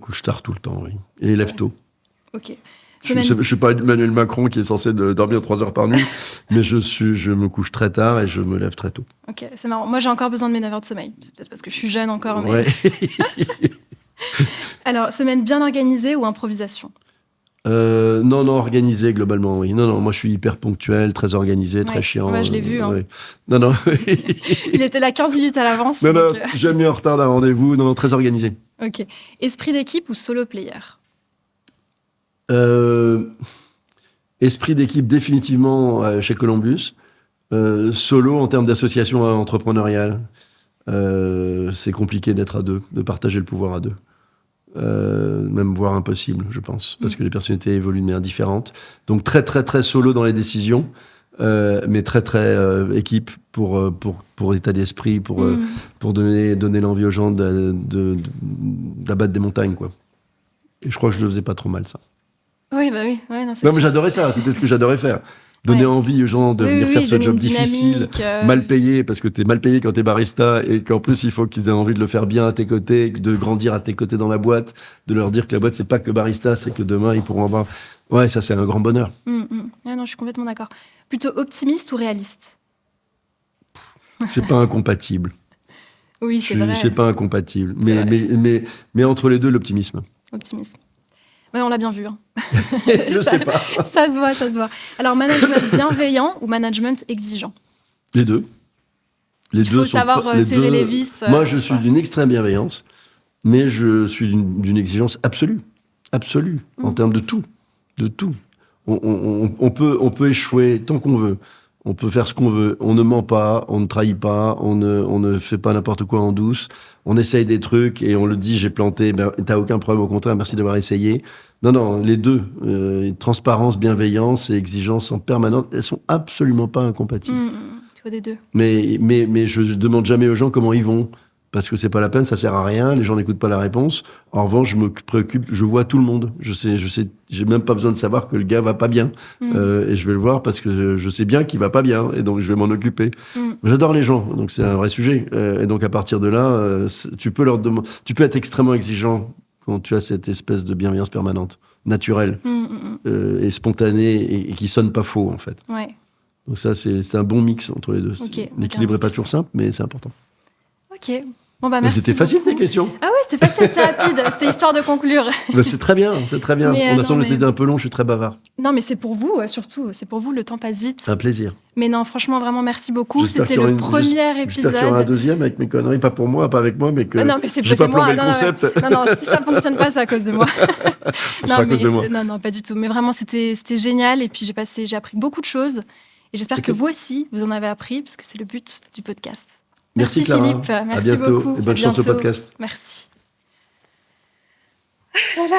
S2: Couche tard tout le temps, oui. Et lève tôt.
S1: Ok.
S2: Je ne suis pas Emmanuel Macron qui est censé dormir 3 heures par nuit, mais je me couche très tard et je me lève très tôt.
S1: Ok, c'est marrant. Moi, j'ai encore besoin de mes 9 heures de sommeil. C'est peut-être parce que je suis jeune encore. Mais...
S2: Ouais.
S1: Alors, semaine bien organisée ou improvisation ?
S2: Non, organisé globalement, oui. Non, moi je suis hyper ponctuel, très organisé, très chiant.
S1: Ouais, je l'ai vu.
S2: Ouais. Non.
S1: Il était là 15 minutes à l'avance.
S2: Non, jamais en retard d'un rendez-vous. Non, très organisé.
S1: Ok. Esprit d'équipe ou solo player ?
S2: Esprit d'équipe définitivement chez Columbus. Solo en termes d'association entrepreneuriale. C'est compliqué d'être à deux, de partager le pouvoir à deux. Même voire impossible, je pense, parce que les personnalités évoluent de manière différente. Donc très très très solo dans les décisions, mais très très équipe pour état d'esprit, pour donner l'envie aux gens d'abattre des montagnes, quoi. Et je crois que je le faisais pas trop mal, ça.
S1: Oui, bah oui. Ouais, non,
S2: mais j'adorais ça, c'était ce que j'adorais faire. Donner envie aux gens de venir faire ce job difficile, mal payé, parce que t'es mal payé quand t'es barista, et qu'en plus il faut qu'ils aient envie de le faire bien à tes côtés, de grandir à tes côtés dans la boîte, de leur dire que la boîte c'est pas que barista, c'est que demain ils pourront avoir... Ouais, ça c'est un grand bonheur.
S1: Ah non, je suis complètement d'accord. Plutôt optimiste ou réaliste ?
S2: C'est pas incompatible.
S1: Oui, c'est vrai.
S2: C'est pas incompatible. Mais entre les deux, l'optimisme.
S1: Optimisme. Ouais, on l'a bien vu.
S2: Je sais pas.
S1: Ça se voit. Alors, management bienveillant ou management exigeant ?
S2: Les deux.
S1: Il faut savoir serrer les vis.
S2: Moi, je suis d'une extrême bienveillance, mais je suis d'une exigence absolue. Absolue, en termes de tout. De tout. On peut échouer tant qu'on veut. On peut faire ce qu'on veut. On ne ment pas, on ne trahit pas, on ne fait pas n'importe quoi en douce. On essaye des trucs et on le dit, j'ai planté, ben, t'as aucun problème, au contraire, merci d'avoir essayé. Non, les deux, transparence, bienveillance et exigence en permanence, elles sont absolument pas incompatibles.
S1: Tu vois des deux.
S2: Mais je demande jamais aux gens comment ils vont. Parce que c'est pas la peine, ça sert à rien, les gens n'écoutent pas la réponse. En revanche, je me préoccupe, je vois tout le monde. Je sais, j'ai même pas besoin de savoir que le gars va pas bien. Et je vais le voir parce que je sais bien qu'il va pas bien. Et donc, je vais m'en occuper. J'adore les gens, donc c'est un vrai sujet. Et donc, à partir de là, tu peux être extrêmement exigeant quand tu as cette espèce de bienveillance permanente, naturelle, et spontanée, et qui sonne pas faux, en fait.
S1: Ouais.
S2: Donc ça, c'est un bon mix entre les deux.
S1: Okay,
S2: L'équilibre est pas toujours simple, mais c'est important.
S1: Ok. Bon, bah, merci.
S2: C'était facile tes questions.
S1: Ah ouais, c'était facile, c'était rapide. C'était histoire de conclure.
S2: Bah, c'est très bien, c'est très bien.
S1: Mais,
S2: On a semblé que c'était un peu long, je suis très bavard.
S1: Non, mais c'est pour vous, surtout. C'est pour vous, le temps passe vite.
S2: Un plaisir.
S1: Mais non, franchement, vraiment, merci beaucoup.
S2: J'espère
S1: C'était le premier épisode.
S2: J'espère qu'il y aura un deuxième avec mes conneries, pas pour moi, pas avec moi, mais que
S1: non, mais c'est
S2: j'ai pas plombé
S1: moi.
S2: le concept.
S1: Non, si ça fonctionne pas, c'est à cause de moi.
S2: Ce sera à cause de moi.
S1: Non, pas du tout. Mais vraiment, c'était génial. Et puis, j'ai appris beaucoup de choses. Et j'espère que vous aussi, vous en avez appris, parce que c'est le but du podcast.
S2: Merci Clara.
S1: Philippe, merci
S2: à bientôt.
S1: beaucoup.
S2: Et bonne chance au podcast.
S1: Merci. Voilà.